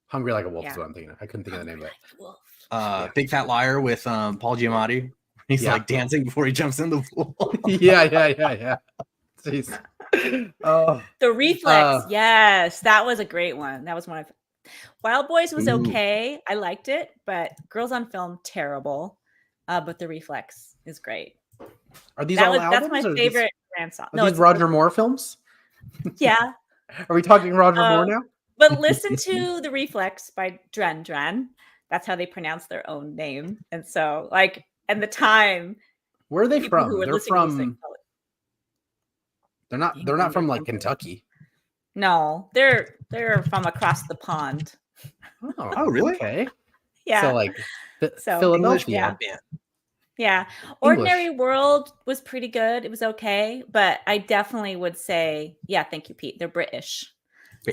Hungry Like a Wolf is what I'm thinking of. I couldn't think of the name of it. Big Fat Liar with Paul Giamatti. He's like dancing before he jumps in the pool. yeah. Jeez. The Reflex, yes, that was a great one. That was one of Wild Boys was okay. I liked it, but Girls on Film, terrible. But The Reflex is great. Are these all albums? That's my favorite Duran song. Are these Roger Moore films? Yeah. Are we talking Roger Moore now? But listen to The Reflex by Duran Duran. that's how they pronounce their own name. And so like, and the time. Where are they from? They're from. They're not from like Kentucky. No, they're from across the pond. Oh, really? Okay. Yeah. So like Philadelphia. Yeah. Ordinary World was pretty good. It was okay, but I definitely would say, yeah, thank you, Pete. They're British.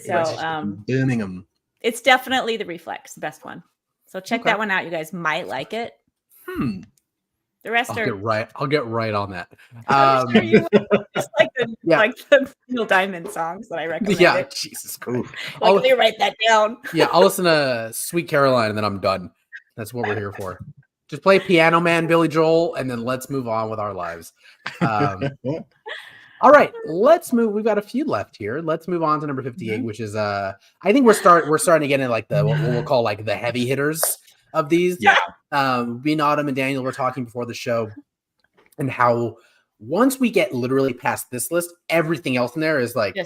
So Birmingham. It's definitely the Reflex, the best one. So check that one out. You guys might like it. The rest I'll get right on that. Sure you will. Just like the Neil Diamond songs that I recommend. Yeah, Jesus Christ. Let me write that down. Yeah, I'll listen to Sweet Caroline and then I'm done. That's what we're here for. Just play Piano Man, Billy Joel, and then let's move on with our lives. All right, let's move. We've got a few left here. Let's move on to number 58, which is I think we're starting to get into like the what we'll call like the heavy hitters of these. Yeah. Me and Autumn and Daniel were talking before the show, and how once we get literally past this list, everything else in there is like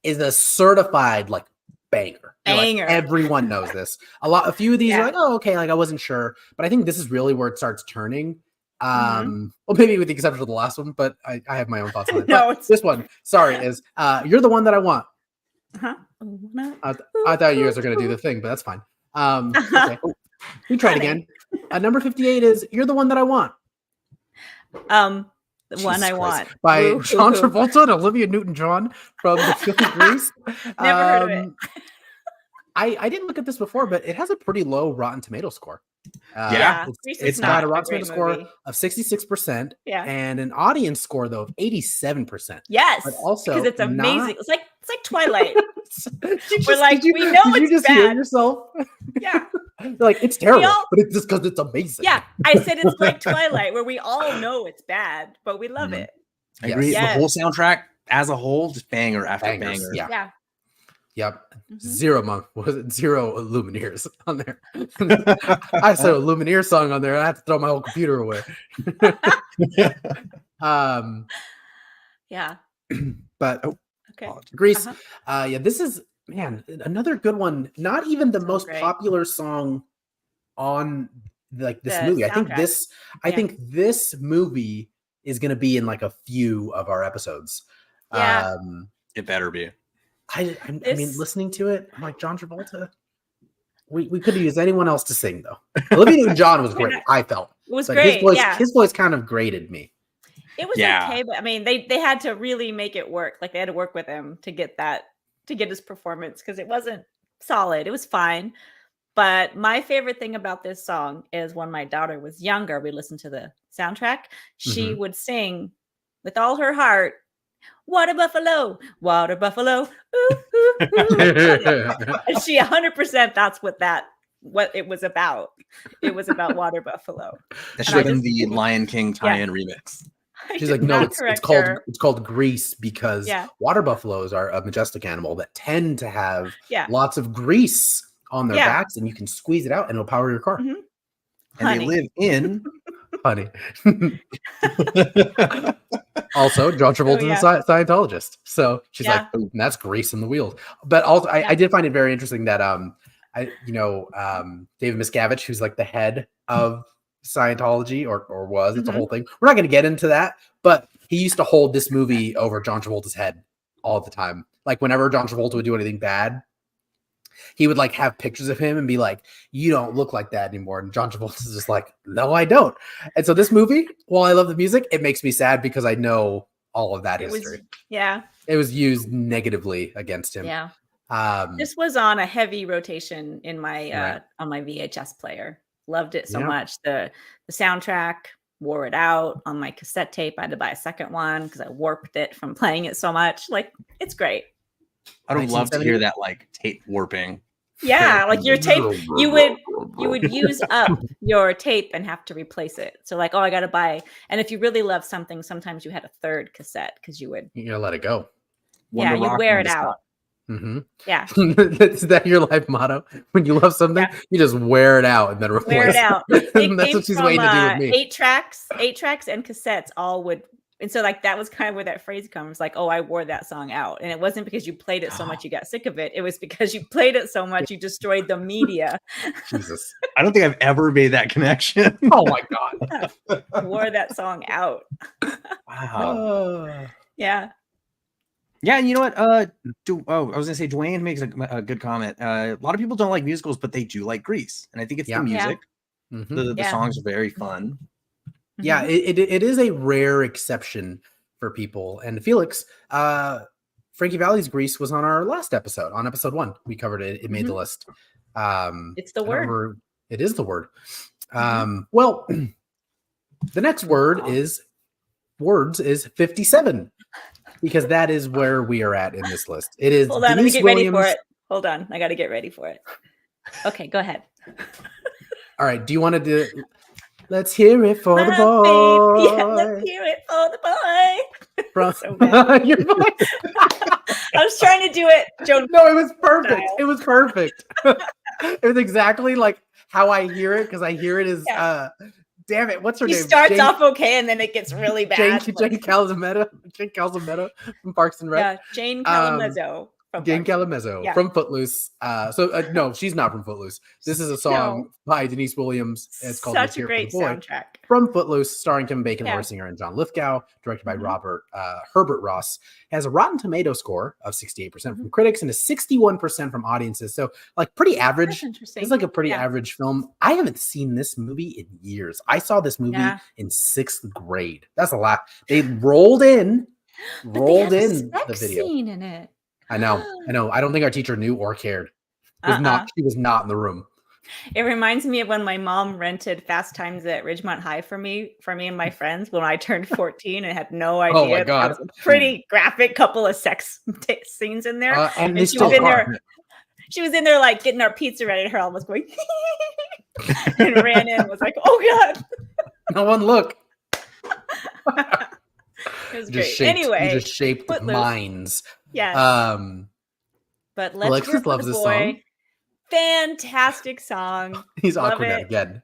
is a certified like banger. Banger. Like, everyone knows this. A few of these are like, oh, okay, like I wasn't sure, but I think this is really where it starts turning. Well, maybe with the exception of the last one, but I have my own thoughts on it. No, this one, sorry, is You're the One That I Want. I thought you guys were gonna do the thing, but that's fine. Okay. We tried again. Number 58 is You're the One That I Want. The One I Want by John Travolta and Olivia Newton-John from the film Grease. Never heard of it. I didn't look at this before, but it has a pretty low Rotten Tomato score. It's got a Rotten Tomato score of 66%, and an audience score though of 87%. Yes, but also because it's amazing. It's like Twilight. We know it's just bad. Hear yourself? Yeah, like it's terrible, but it's just because it's amazing. Yeah, I said it's like Twilight, where we all know it's bad, but we love it. I agree. The whole soundtrack as a whole, just banger after banger. Yeah. Yep. Zero Lumineers on there. I said a Lumineer song on there. I have to throw my whole computer away. Yeah. But Grease. This is another good one. Not even the most popular song on like this movie. I think this movie is gonna be in like a few of our episodes. Yeah. It better be. I mean, listening to it, I'm like, John Travolta. We could have used anyone else to sing though. Olivia Newton-John was great. I felt it was great. His voice kind of grated me. It was okay, but I mean, they had to really make it work. Like they had to work with him to get his performance because it wasn't solid. It was fine. But my favorite thing about this song is when my daughter was younger, we listened to the soundtrack. She would sing with all her heart. Water buffalo, ooh, ooh, ooh. And she 100%. That's what it was about. It was about water buffalo. That should have been the Lion King tie-in remix. She's like, no, it's called grease because water buffaloes are a majestic animal that tend to have lots of grease on their backs, and you can squeeze it out, and it'll power your car. And they live in honey. Also, John Travolta's a Scientologist, so she's like, oh, that's grease in the wheels. But also, I did find it very interesting that David Miscavige, who's like the head of Scientology, or was, it's a whole thing. We're not going to get into that, but he used to hold this movie over John Travolta's head all the time. Like whenever John Travolta would do anything bad, he would like have pictures of him and be like, you don't look like that anymore. And John Travolta's just like, no, I don't. And so this movie, while I love the music, it makes me sad because I know all of that history. It was used negatively against him. Yeah. This was on a heavy rotation in my on my VHS player. Loved it so much. The soundtrack, wore it out on my cassette tape. I had to buy a second one because I warped it from playing it so much. Like, it's great. I would love to hear that like tape warping. Yeah, like your tape, you would use up your tape and have to replace it. So like, I got to buy. And if you really love something, sometimes you had a third cassette because you would. You're gonna let it go. You wear it out. Yeah. Is that your life motto? When you love something, you just wear it out and then replace it. Wear it out. That's what she's waiting to do with me. 8 tracks and cassettes all would And so like that was kind of where that phrase comes, like, oh, I wore that song out. And it wasn't because you played it so much you got sick of it. It was because you played it so much you destroyed the media. Jesus. I don't think I've ever made that connection. Oh my God. Wore that song out. Wow. Yeah. Yeah, and you know what? I was gonna say Dwayne makes a good comment. A lot of people don't like musicals, but they do like Grease, and I think it's the music. Yeah. The songs are very fun. Yeah, it is a rare exception for people. And Felix, Frankie Valli's Grease was on our last episode, on episode 1. We covered it. It made the list. It's the word. It is the word. Well, the next word is 57, because that is where we are at in this list. It is. Hold on, let me get ready for it. Hold on, I got to get ready for it. Okay, go ahead. All right. Do you want to do? Let's hear it for the boy. Yeah, let's hear it for the boy. From so your voice. I was trying to do it, Joan. No, it was perfect. Style. It was perfect. It was exactly like how I hear it, because I hear it as damn it, what's her name? Starts off okay and then it gets really bad. Jane Calzametta from Parks and Rec. Yeah, Jane Calamezzo. Jane Calamezzo from Footloose. No, she's not from Footloose. This is a song by Denise Williams. It's called Such a great soundtrack. From Footloose, starring Kim Bacon, Laura Singer, and John Lithgow, directed by Herbert Ross. Has a Rotten Tomato score of 68% from critics and a 61% from audiences. So, like, pretty average. It's like a pretty average film. I haven't seen this movie in years. I saw this movie in 6th grade. That's a lot. They rolled in the video. Scene in it. I know. I don't think our teacher knew or cared. She was not in the room. It reminds me of when my mom rented Fast Times at Ridgemont High for me and my friends when I turned 14 and had no idea. Oh my God. That was a pretty graphic couple of sex scenes in there. And she was in there. She was in there like getting our pizza ready, and her almost going and ran in and was like, "Oh God." No one look. It was great. Anyway, you just shaped minds. Yes. But let's Alexis hear loves the this boy. song. Fantastic song. He's awkward again.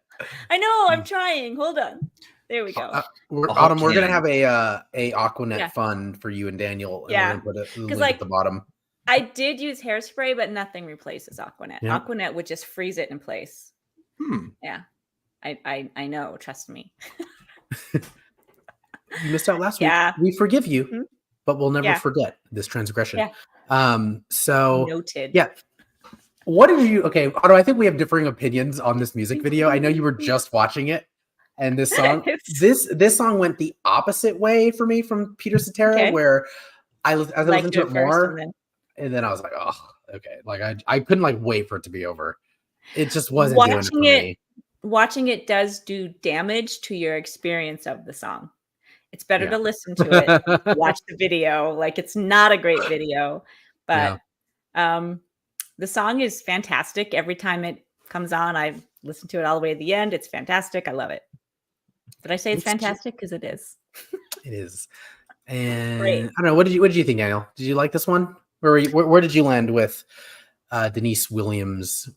I know. I'm trying. Hold on. There we go. Autumn, we're gonna have a Aquanet fund for you and Daniel. Yeah, because like at the bottom. I did use Hairspray, but nothing replaces Aquanet. Yeah. Aquanet would just freeze it in place. Yeah, I know. Trust me. You missed out last week. We forgive you, but we'll never forget this transgression. So noted. Yeah. What did you? Okay, Otto. I think we have differing opinions on this music video. I know you were just watching it, and this song, this song went the opposite way for me from Peter Cetera, where I listened to it more, and then I was like, oh, okay. Like I couldn't like wait for it to be over. It just wasn't doing it for me. Watching it does do damage to your experience of the song. It's better to listen to it, watch the video. Like, it's not a great video, but the song is fantastic. Every time it comes on, I listen to it all the way to the end. It's fantastic. I love it. Did I say it's fantastic? Because it is. It is. And great. I don't know. What did you think, Daniel? Did you like this one? Where did you land with Denise Williams?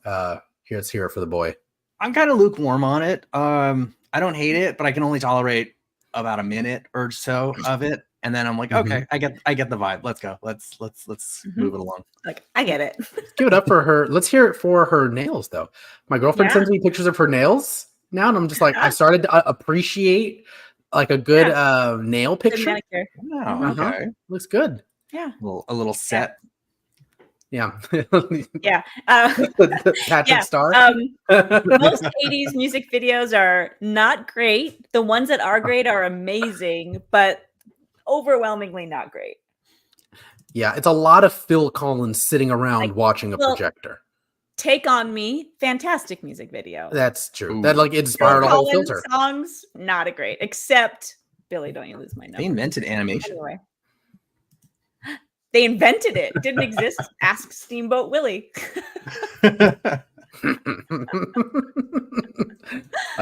Let's hear it for the boy. I'm kind of lukewarm on it. I don't hate it, but I can only tolerate about a minute or so of it, and then I'm like, okay, I get the vibe. Let's go. Let's move it along. Like, I get it. Give it up for her. Let's hear it for her nails, though. My girlfriend sends me pictures of her nails now, and I'm just like, I started to appreciate like a good nail picture. Oh, okay, looks good. Yeah, a little set. Yeah. Patrick Star. Most 80s music videos are not great. The ones that are great are amazing, but overwhelmingly not great. Yeah, it's a lot of Phil Collins sitting around watching a projector. Take On Me, fantastic music video. That's true. Ooh. That like inspired a whole filter. Songs, not a great, except Billy, Don't You Lose My Number. They invented animation. Anyway. They invented it. It didn't exist. Ask Steamboat Willie. I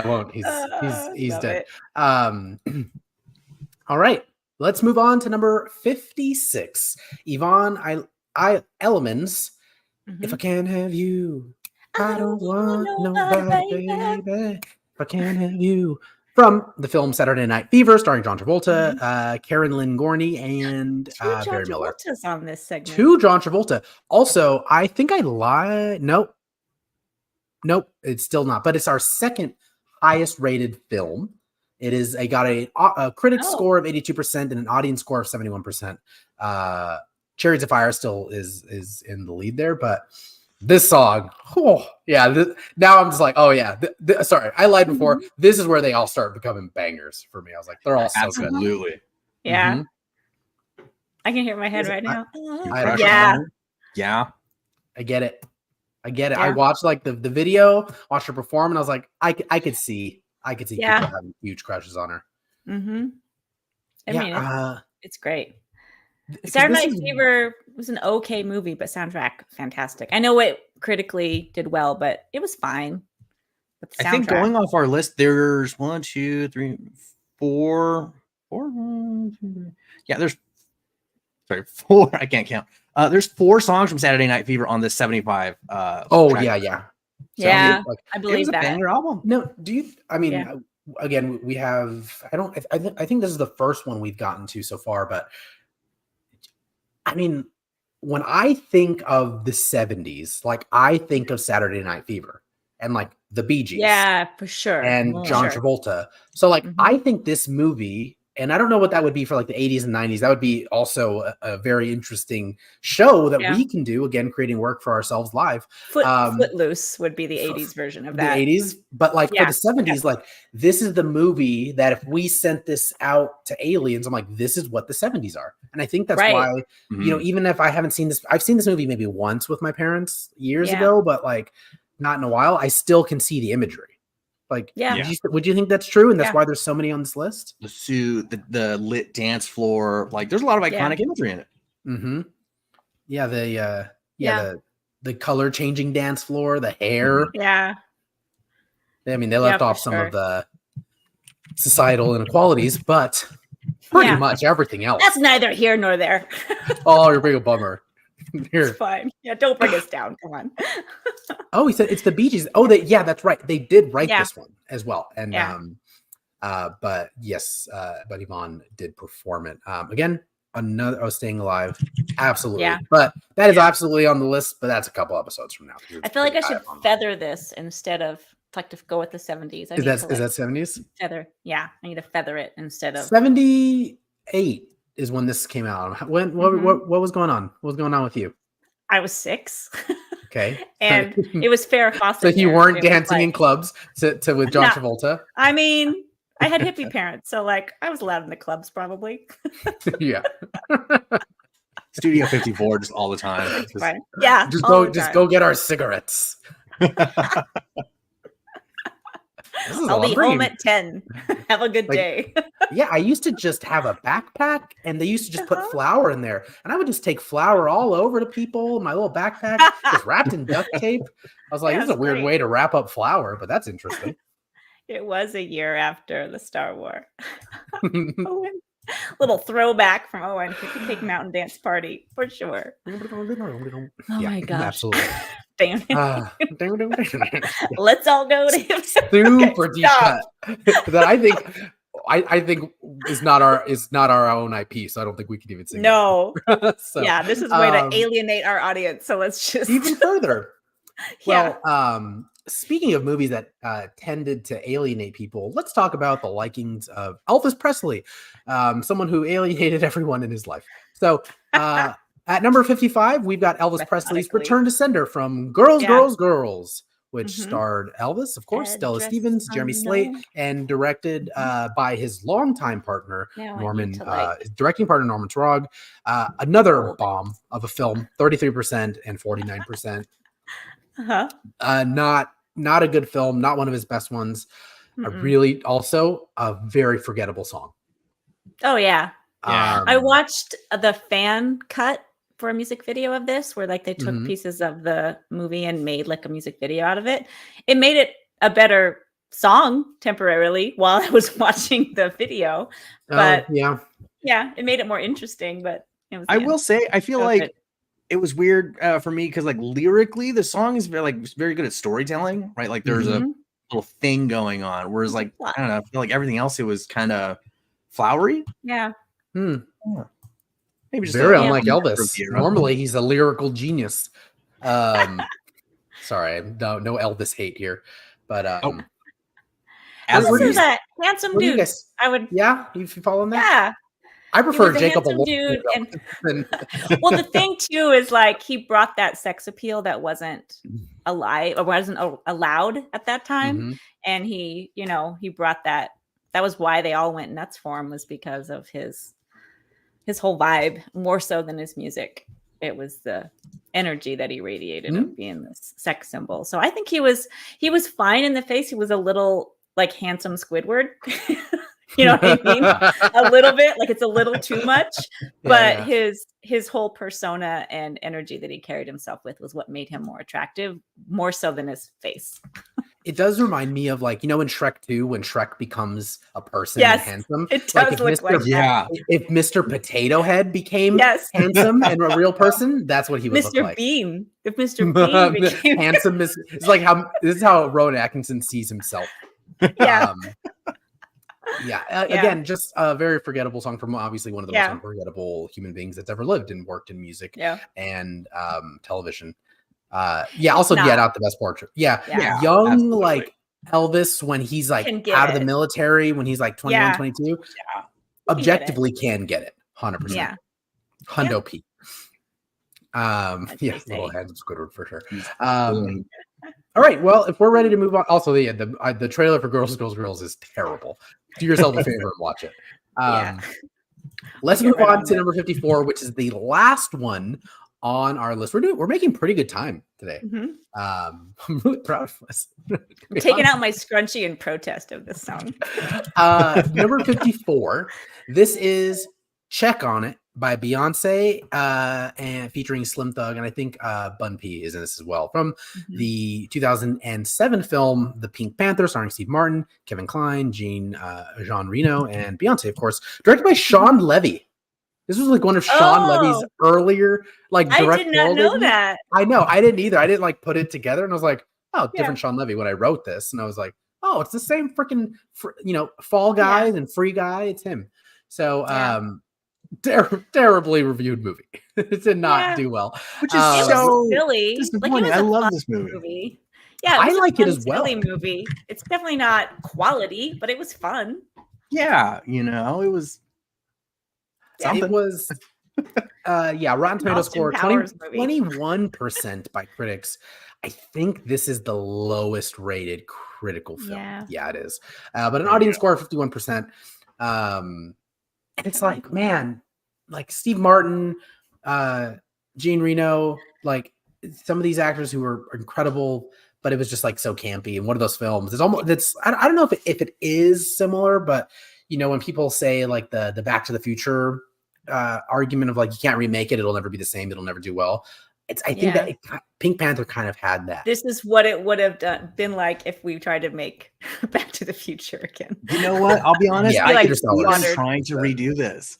won't. He's dead. All right. Let's move on to number 56. Yvonne Elements. If I can't have you, I don't want nobody, baby. If I can't have you, from the film Saturday Night Fever, starring John Travolta, Karen Lynn Gorney, and Barry Miller. Travolta's on this segment. 2 John Travolta. Also, I think I lied. Nope, it's still not. But it's our second highest rated film. It got a critic score of 82% and an audience score of 71%. Chariots of Fire still is in the lead there, but this song, now I'm just like, oh yeah. Sorry, I lied before. This is where they all start becoming bangers for me. I was like, they're all so good. Absolutely. Yeah. I can hear my head right now. Yeah. I get it. Yeah. I watched like the video, watched her perform, and I was like, I could see people having huge crushes on her. Mm-hmm. I mean, it's great. Saturday Night Fever was an okay movie, but soundtrack fantastic. I know it critically did well, but it was fine. I think going off our list, there's 1, 2, 3, 4. Yeah, there's 4. I can't count. There's 4 songs from Saturday Night Fever on this 75. I believe that. Banger album. No, do you? I mean, again, we have. I think this is the first one we've gotten to so far, but I mean, when I think of the 70s, like I think of Saturday Night Fever and like the Bee Gees. Yeah, for sure. And John Travolta. So like, I think this movie, and I don't know what that would be for like the 80s and 90s. That would be also a very interesting show that we can do, again, creating work for ourselves live. Footloose would be the 80s version of that. The 80s, but like for the 70s, like this is the movie that if we sent this out to aliens, I'm like, this is what the 70s are. And I think that's why, you know, even if I haven't seen this, I've seen this movie maybe once with my parents years ago, but like not in a while, I still can see the imagery. Like, would you think that's true? And that's why there's so many on this list? The suit, the lit dance floor, like there's a lot of iconic imagery in it. Mm-hmm. Yeah, the color changing dance floor, the hair. Yeah. I mean, they left off some of the societal inequalities, but pretty much everything else. That's neither here nor there. Oh, you're being a bummer. Here. It's fine. Yeah, don't bring us down. Come on. Oh, he said it's the Bee Gees. Oh, that's right. They did write this one as well. And but yes, Buddy Vaughn did perform it. Again, another Staying Alive. Absolutely. Yeah. But that is absolutely on the list, but that's a couple episodes from now. I feel like I should feather this instead of like to go with the 70s. Is that 70s? Feather. Yeah. I need to feather it instead of 78 is when this came out. What was going on? What was going on with you? I was 6. Okay. And it was Farrah Fawcett. So you weren't dancing in clubs to with John Travolta? I mean, I had hippie parents, so like I was allowed in the clubs probably. Yeah. Studio 54 just all the time. Just go get our cigarettes. I'll be home at 10. Have a good day. Yeah, I used to just have a backpack and they used to just put flour in there. And I would just take flour all over to people in my little backpack, just wrapped in duct tape. I was like, this is a weird way to wrap up flour, but that's interesting. It was a year after the Star Wars. Little throwback from Owen. Take Mountain Dance Party for sure. Oh my gosh. Absolutely. Damn it. Let's all go to him. Super deep cut that I think is not our own IP, so I don't think we can even sing. No. So, yeah, this is a way to alienate our audience. So let's just even further. Well, speaking of movies that tended to alienate people, let's talk about the likings of Elvis Presley, someone who alienated everyone in his life. So at number 55, we've got Elvis Presley's Return to Sender from Girls, Girls, Girls, which starred Elvis, of course, Stella Stevens, Jeremy Slate, and directed by his longtime partner, directing partner, Norman Taurog. Another bomb of a film, 33% and 49%. Not a good film, not one of his best ones. Really also a very forgettable song. Oh yeah. I watched the fan cut for a music video of this where like they took pieces of the movie and made like a music video out of it. It made it a better song temporarily while I was watching the video. But it made it more interesting, but it was, I will say I feel like it was weird for me because like lyrically the song is very good at storytelling, right? Like there's little thing going on. Whereas like, I don't know, I feel like everything else, it was kind of flowery. Yeah. Yeah. Maybe just very unlike Elvis. Normally he's a lyrical genius. Sorry, no Elvis hate here, but Elvis is a handsome dude. Guys, you following that? Yeah. I prefer Jacob dude. And well, the thing too is like he brought that sex appeal that wasn't alive or wasn't allowed at that time, and he brought that. That was why they all went nuts for him, was because of his whole vibe, more so than his music. It was the energy that he radiated of being this sex symbol. So I think he was fine in the face. He was a little like handsome Squidward. You know what I mean? A little bit, like it's a little too much, but his whole persona and energy that he carried himself with was what made him more attractive, more so than his face. It does remind me of like, in Shrek 2, when Shrek becomes a person and handsome. It does look like that. If Mr. Potato Head became handsome and a real person, that's what he would look like. Mr. Bean. If Mr. Bean became handsome, it's like this is how Rowan Atkinson sees himself. Yeah. Again, just a very forgettable song from obviously one of the most unforgettable human beings that's ever lived and worked in music and television. Also not the best portrait. Young absolutely. Like Elvis when he's like out of the military, when he's like 21, 22, objectively can get it 100%. Yeah. Hundo P. Little hands of Squidward for sure. All right, well, if we're ready to move on, also the trailer for Girls, Girls, Girls is terrible. Do yourself a favor and watch it. Let's move on to number 54, which is the last one on our list. We're making pretty good time today. I'm really proud of us. I'm taking out my scrunchie in protest of this song. Number 54. This is Check on It by Beyonce and featuring Slim Thug, and I think Bun P is in this as well, from the 2007 film The Pink Panther, starring Steve Martin, Kevin Kline, Jean Reno, and Beyonce, of course, directed by Sean Levy. This was like one of Sean Levy's earlier direct. I did not know that. I know, I didn't either. I didn't like put it together, and I was like, oh, different Sean Levy when I wrote this, and I was like, oh, it's the same freaking Fall Guys and Free Guy. It's him. So terribly reviewed movie. It did not do well, which is so silly. Disappointing. I love this movie. Yeah, I like it as well. Movie. It's definitely not quality, but it was fun. Yeah, it was. Something. It was. Rotten Tomatoes score 21% by critics. I think this is the lowest rated critical film. Yeah, it is. But an audience score of 51%. And it's like, man, like Steve Martin, Jean Reno, like some of these actors who were incredible, but it was just like so campy. And one of those films, I don't know if it is similar, but when people say like the Back to the Future argument of like, you can't remake it, it'll never be the same, it'll never do well. I think that Pink Panther kind of had that. This is what it would have been like if we tried to make Back to the Future again. You know what? I'll be honest. I was trying to redo this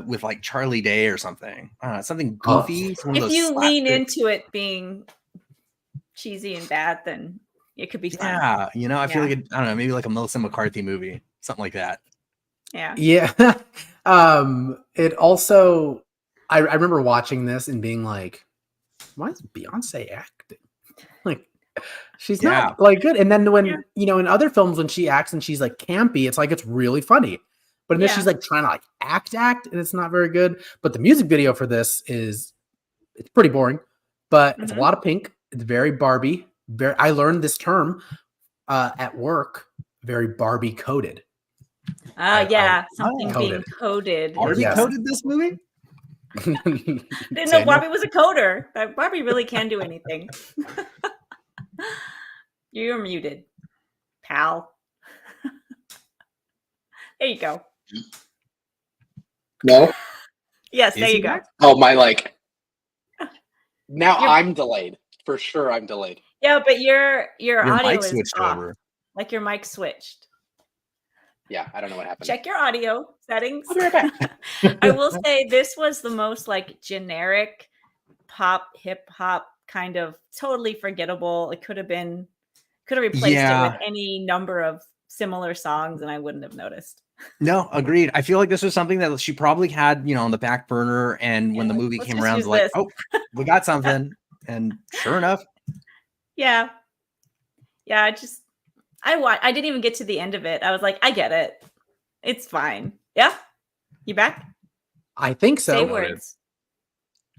with like Charlie Day or something. Something goofy. If you lean into it being cheesy and bad, then it could be fun. Yeah, I feel like I don't know, maybe like a Melissa McCarthy movie, something like that. Yeah. It also, I remember watching this and being like, why is Beyonce acting? Like, she's not like good. And then when, in other films, when she acts and she's like campy, it's like, it's really funny. But in this, she's like trying to like act, and it's not very good. But the music video for this it's pretty boring, but it's a lot of Pink. It's very Barbie. I learned this term at work, very Barbie coded. Something being coded. Barbie coded this movie? Didn't know Barbie was a coder. Barbie really can do anything. You're muted, pal. There you go. No? Yes, there you go. Oh, now I'm delayed. For sure I'm delayed. Yeah, but your audio mic is switched off. over. Like your mic switched. Yeah, I don't know what happened. Check your audio settings. I'll be right back. I will say this was the most like generic pop, hip hop kind of totally forgettable. It could have been Could have replaced it with any number of similar songs, and I wouldn't have noticed. No, agreed. I feel like this was something that she probably had, on the back burner. And when the movie came around, it's like, oh, we got something. And sure enough. Yeah. Yeah. I didn't even get to the end of it. I was like, I get it. It's fine. Yeah. You back? I think so. Say words.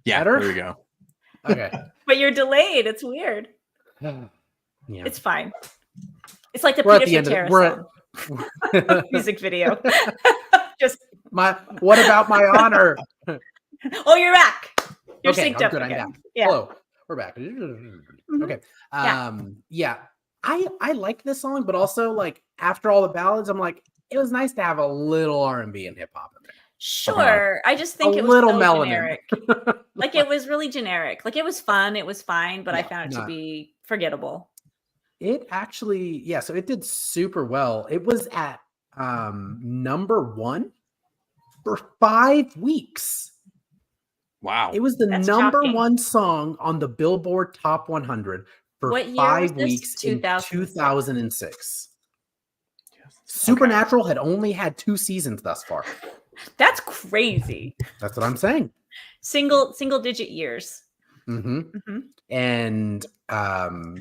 Yeah. Better? There we go. Okay. But you're delayed. It's weird. Yeah. It's fine. It's like the We're Peter at the end Cetera of it. song. Music video. Just what about my honor? Oh, you're back. You're okay, synced up good. again. I'm back. Yeah. Hello. We're back. Mm-hmm. Okay. Yeah. I like this song, but also like after all the ballads, I'm like, it was nice to have a little R&B and hip hop in there. Sure. I just think it was little so melanin. Generic. Like it was really generic. Like it was fun. It was fine, but I found it to be forgettable. It actually, so it did super well. It was at number 1 for 5 weeks. Wow. It was the number 1 song on the Billboard Top 100 for 5 weeks in 2006. Supernatural had only had 2 seasons thus far. That's crazy. That's what I'm saying. Single digit years. Mm-hmm. Mm-hmm. And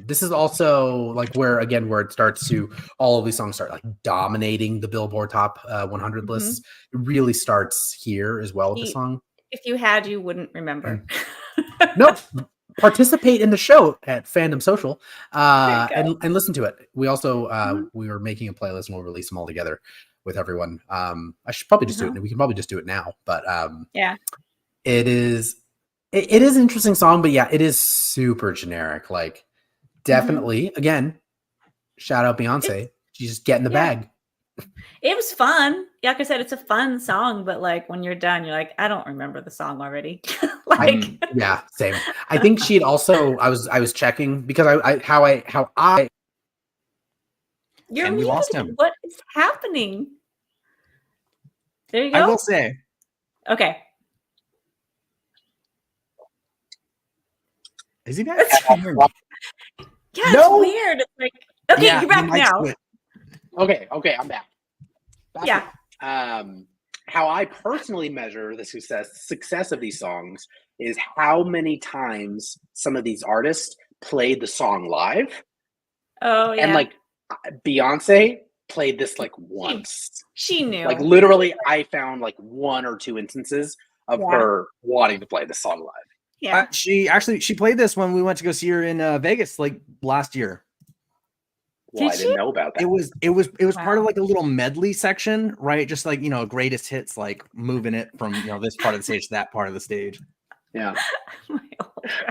this is also like where it starts to, all of these songs start like dominating the Billboard Top 100 lists. It really starts here as well with the song. If you had, you wouldn't remember. Nope. Participate in the show at Fandom Social and listen to it. We also we were making a playlist and we'll release them all together with everyone. I should probably just do it. We can probably just do it now. But it is an interesting song, but it is super generic. Like definitely, again, shout out Beyonce. She's just getting the bag. It was fun. Like I said, it's a fun song, but like when you're done, you're like, I don't remember the song already. Same. I think she had also. I was checking because I. You're muted. Lost him. What is happening? There you go. I will say. Okay. Is he back? It's weird. It's like, okay, you're back now. Okay, I'm back. How I personally measure the success of these songs is how many times some of these artists played the song live. Oh, yeah. And like Beyonce played this like once. She knew. Like literally, I found like 1 or 2 instances of her wanting to play the song live. Yeah. She played this when we went to go see her in Vegas like last year. Well, I didn't know about that. It was part of like a little medley section, right? Just like, greatest hits, like moving it from, this part of the stage to that part of the stage. Yeah.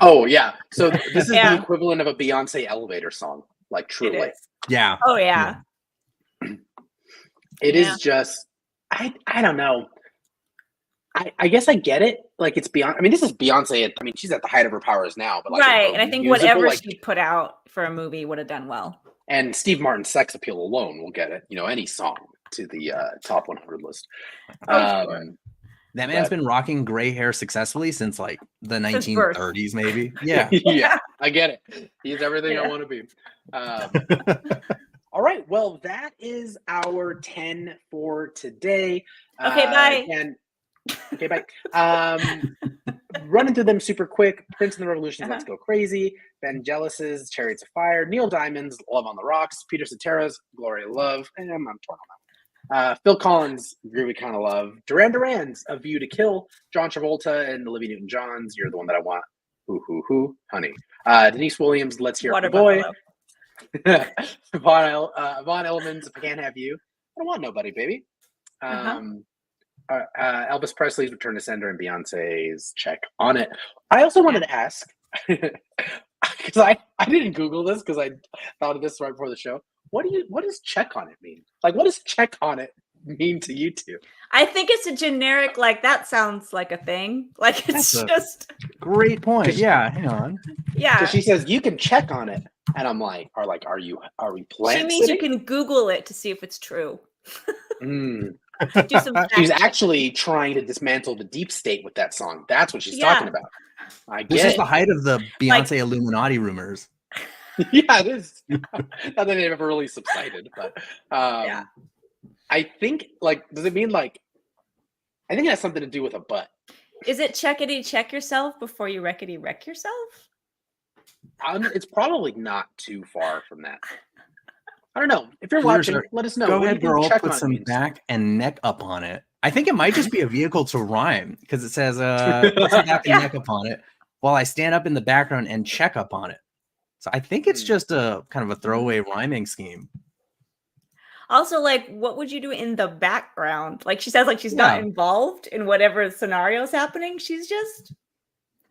Oh yeah. So this is the equivalent of a Beyonce elevator song, like truly. Yeah. Oh yeah. It is just, I don't know. I guess I get it. Like it's Beyonce. I mean, this is Beyonce. I mean, she's at the height of her powers now. But like, right. And I think whatever she put out for a movie would have done well. And Steve Martin's sex appeal alone will get it. Any song to the top 100 list. That man's been rocking gray hair successfully since like the 1930s, maybe. Yeah. Yeah. I get it. He's everything I want to be. All right. Well, that is our 10 for today. Okay, bye. Okay, bye. Running through them super quick. Prince and the Revolution's Let's Go Crazy. Vangelis's Chariots of Fire. Neil Diamond's Love on the Rocks. Peter Cetera's Gloria Love. And I'm torn on that. Phil Collins' Groovy Kind of Love. Duran Duran's A View to Kill. John Travolta and Olivia Newton-John's You're the One That I Want. Hoo, honey. Denise Williams' Let's Hear It for Boy. Von Elliman's If I Can't Have You. I Don't Want Nobody, Baby. Elvis Presley's Return to Sender and Beyonce's Check on It. I also wanted to ask, because I didn't Google this because I thought of this right before the show. What does Check on It mean? Like, what does Check on It mean to you two? I think it's a generic, like, that sounds like a thing. Like, it's just great point. Yeah, hang on. Yeah. So she says you can check on it, and I'm like, are we plant? She means you can Google it to see if it's true. She's actually trying to dismantle the deep state with that song. That's what she's talking about. I get this it. is the height of the Beyonce Illuminati rumors. Yeah, it is. Not that they've ever really subsided, but I think does it mean like? I think it has something to do with a butt. Is it checkity check yourself before you wreckity wreck yourself? It's probably not too far from that. I don't know. If you're watching, let us know. Go What ahead, do you think girl. check Put on some means? back and neck up on it. I think it might just be a vehicle to rhyme because it says put some back and neck up on it while I stand up in the background and check up on it. So I think it's just a kind of a throwaway rhyming scheme. Also, like, what would you do in the background? Like, she says, like, she's not involved in whatever scenario is happening. She's just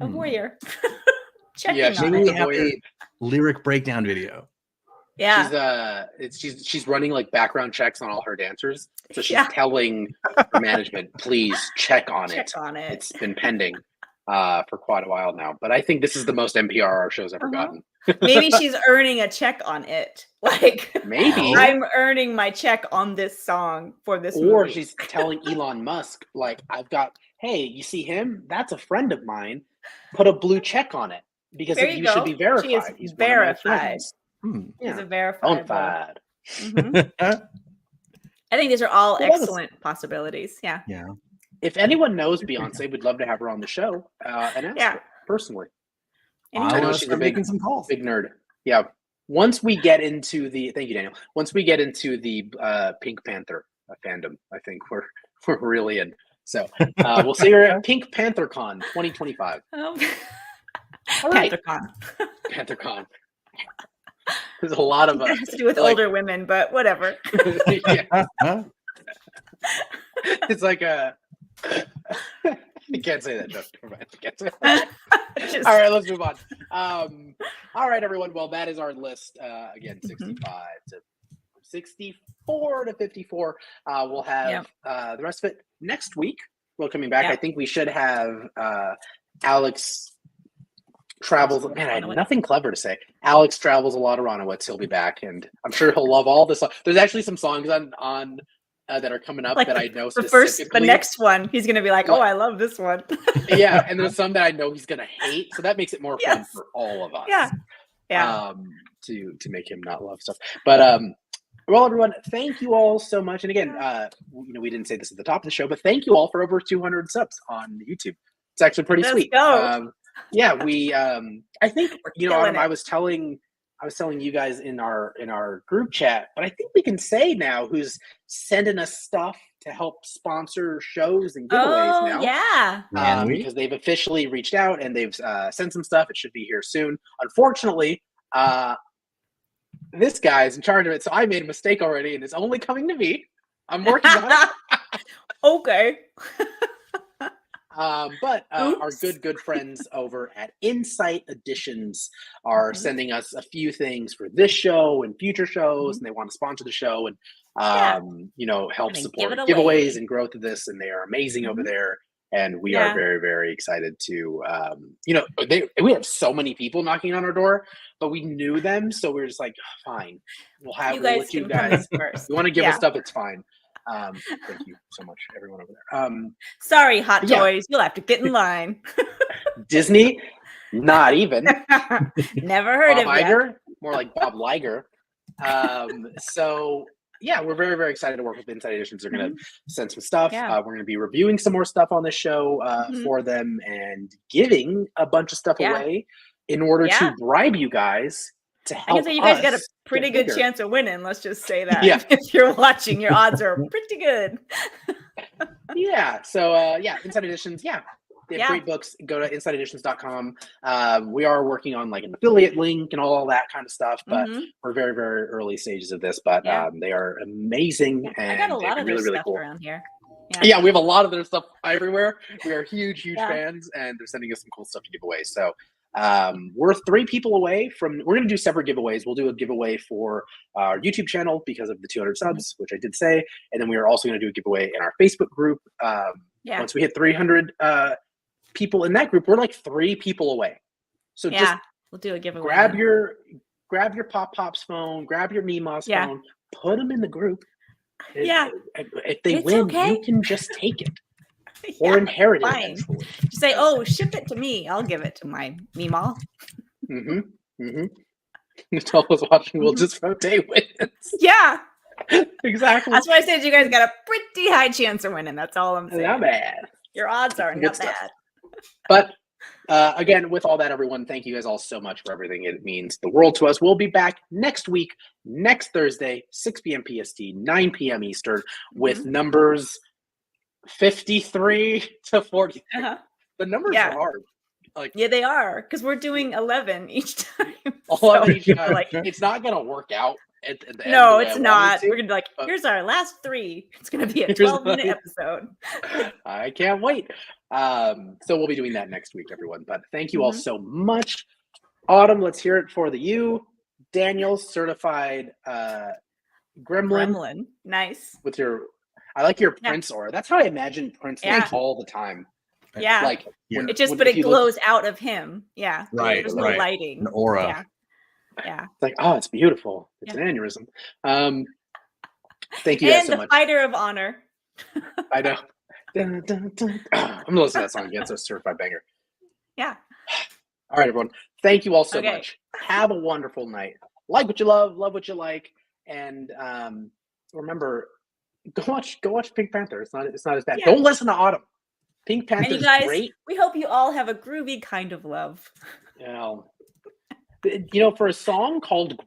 a warrior. Maybe we have a lyric breakdown video. Yeah, she's running like background checks on all her dancers. So she's telling her management, please check on it. It's been pending for quite a while now. But I think this is the most NPR our show's ever gotten. Maybe she's earning a check on it. Like, maybe I'm earning my check on this song for this or movie. She's telling Elon Musk, like, hey, you see him? That's a friend of mine. Put a blue check on it because you should be verified. She is He's verified. He's a verified. I think these are all excellent possibilities. Yeah. If anyone knows Beyonce, we'd love to have her on the show and ask her personally. I know she's making some calls. Big nerd. Yeah. Once we get into thank you, Daniel. Once we get into the Pink Panther fandom, I think we're really in. So we'll see her at Pink Panther Con 2025. All right. Panther Con. There's a lot of it has to do with older women, but whatever. It's like a. I can't say that joke. All right, let's move on. All right, everyone. Well, that is our list. Again, 64 to 54. We'll have the rest of it next week. We're coming back. I think we should have Alex travels. Man, I had nothing clever to say. Alex travels a lot of Ronowitz. He'll be back, and I'm sure he'll love all this. There's actually some songs on that are coming up that I know the next one. He's gonna be like, "Oh, I love this one." Yeah, and there's some that I know he's gonna hate, so that makes it more fun for all of us. To make him not love stuff, but well, everyone, thank you all so much. And again, we didn't say this at the top of the show, but thank you all for over 200 subs on YouTube. It's actually pretty sweet. We I think Autumn, I was telling you guys in our group chat, but I think we can say now who's sending us stuff to help sponsor shows and giveaways now. Because they've officially reached out and they've sent some stuff. It should be here soon. Unfortunately, this guy is in charge of it, so I made a mistake already, and it's only coming to me. I'm working on it. Okay. But our good friends over at Insight Editions are sending us a few things for this show and future shows, and they want to sponsor the show and help support giveaways and growth of this. And they are amazing over there, and we are very, very excited to. We have so many people knocking on our door, but we knew them, so we were just like, fine, we'll let you guys. You want to give us stuff? It's fine. Thank you so much, everyone over there. Sorry, Hot Toys, you'll have to get in line. Disney, not even. Never heard Bob of Iger, more like Bob Liger. So we're very, very excited to work with Insight Editions. They're going to send some stuff. We're going to be reviewing some more stuff on this show for them and giving a bunch of stuff away in order to bribe you guys. I can say you guys got a pretty good chance of winning. Let's just say that. If you're watching, your odds are pretty good. So Insight Editions. They have great books. Go to insighteditions.com. We are working on like an affiliate link and all that kind of stuff, but we're very, very early stages of this. But they are amazing, and I got a lot of really, their really stuff cool around here. We have a lot of their stuff everywhere. We are huge fans, and they're sending us some cool stuff to give away. So we're 3 people away from. We're going to do separate giveaways. We'll do a giveaway for our YouTube channel because of the 200 subs, which I did say, and then we are also going to do a giveaway in our Facebook group. Once we hit 300 people in that group, we're like 3 people away. So just we'll do a giveaway. Grab your Pop's phone, grab your Mima's phone, put them in the group. If they win, you can just take it. Or inherit it eventually. Just say, "Oh, ship it to me. I'll give it to my Mima." Natala's watching. We'll just rotate wins. Yeah. Exactly. That's why I said you guys got a pretty high chance of winning. That's all I'm saying. Not bad. Your odds are not bad. But again, with all that, everyone, thank you guys all so much for everything. It means the world to us. We'll be back next week, next Thursday, 6 p.m. PST, 9 p.m. Eastern, with numbers 53 to 43. The numbers are hard. Yeah, they are, because we're doing 11 each time. 11 each time. It's not going to work out. At the end no, it's not. We're going to be like, here's our last 3. It's going to be a 12-minute episode. I can't wait. So we'll be doing that next week, everyone. But thank you all so much. Autumn, let's hear it for the U. Daniel, certified gremlin. Nice. With I like your Prince aura. That's how I imagine Prince all the time. Yeah. Like but it glows out of him. Yeah. Right. There's no lighting. An aura. Yeah. Yeah. It's like, oh, it's beautiful. It's an aneurysm. Thank you guys so much. And the fighter of honor. I know. Dun, dun, dun. I'm gonna listen to that song again. It's a certified banger. Yeah. All right, everyone. Thank you all so much. Have a wonderful night. Like what you love what you like, and remember, go watch Pink Panther. It's not as bad. Don't listen to Autumn. Pink Panther. And you guys, great. We hope you all have a groovy kind of love. For a song called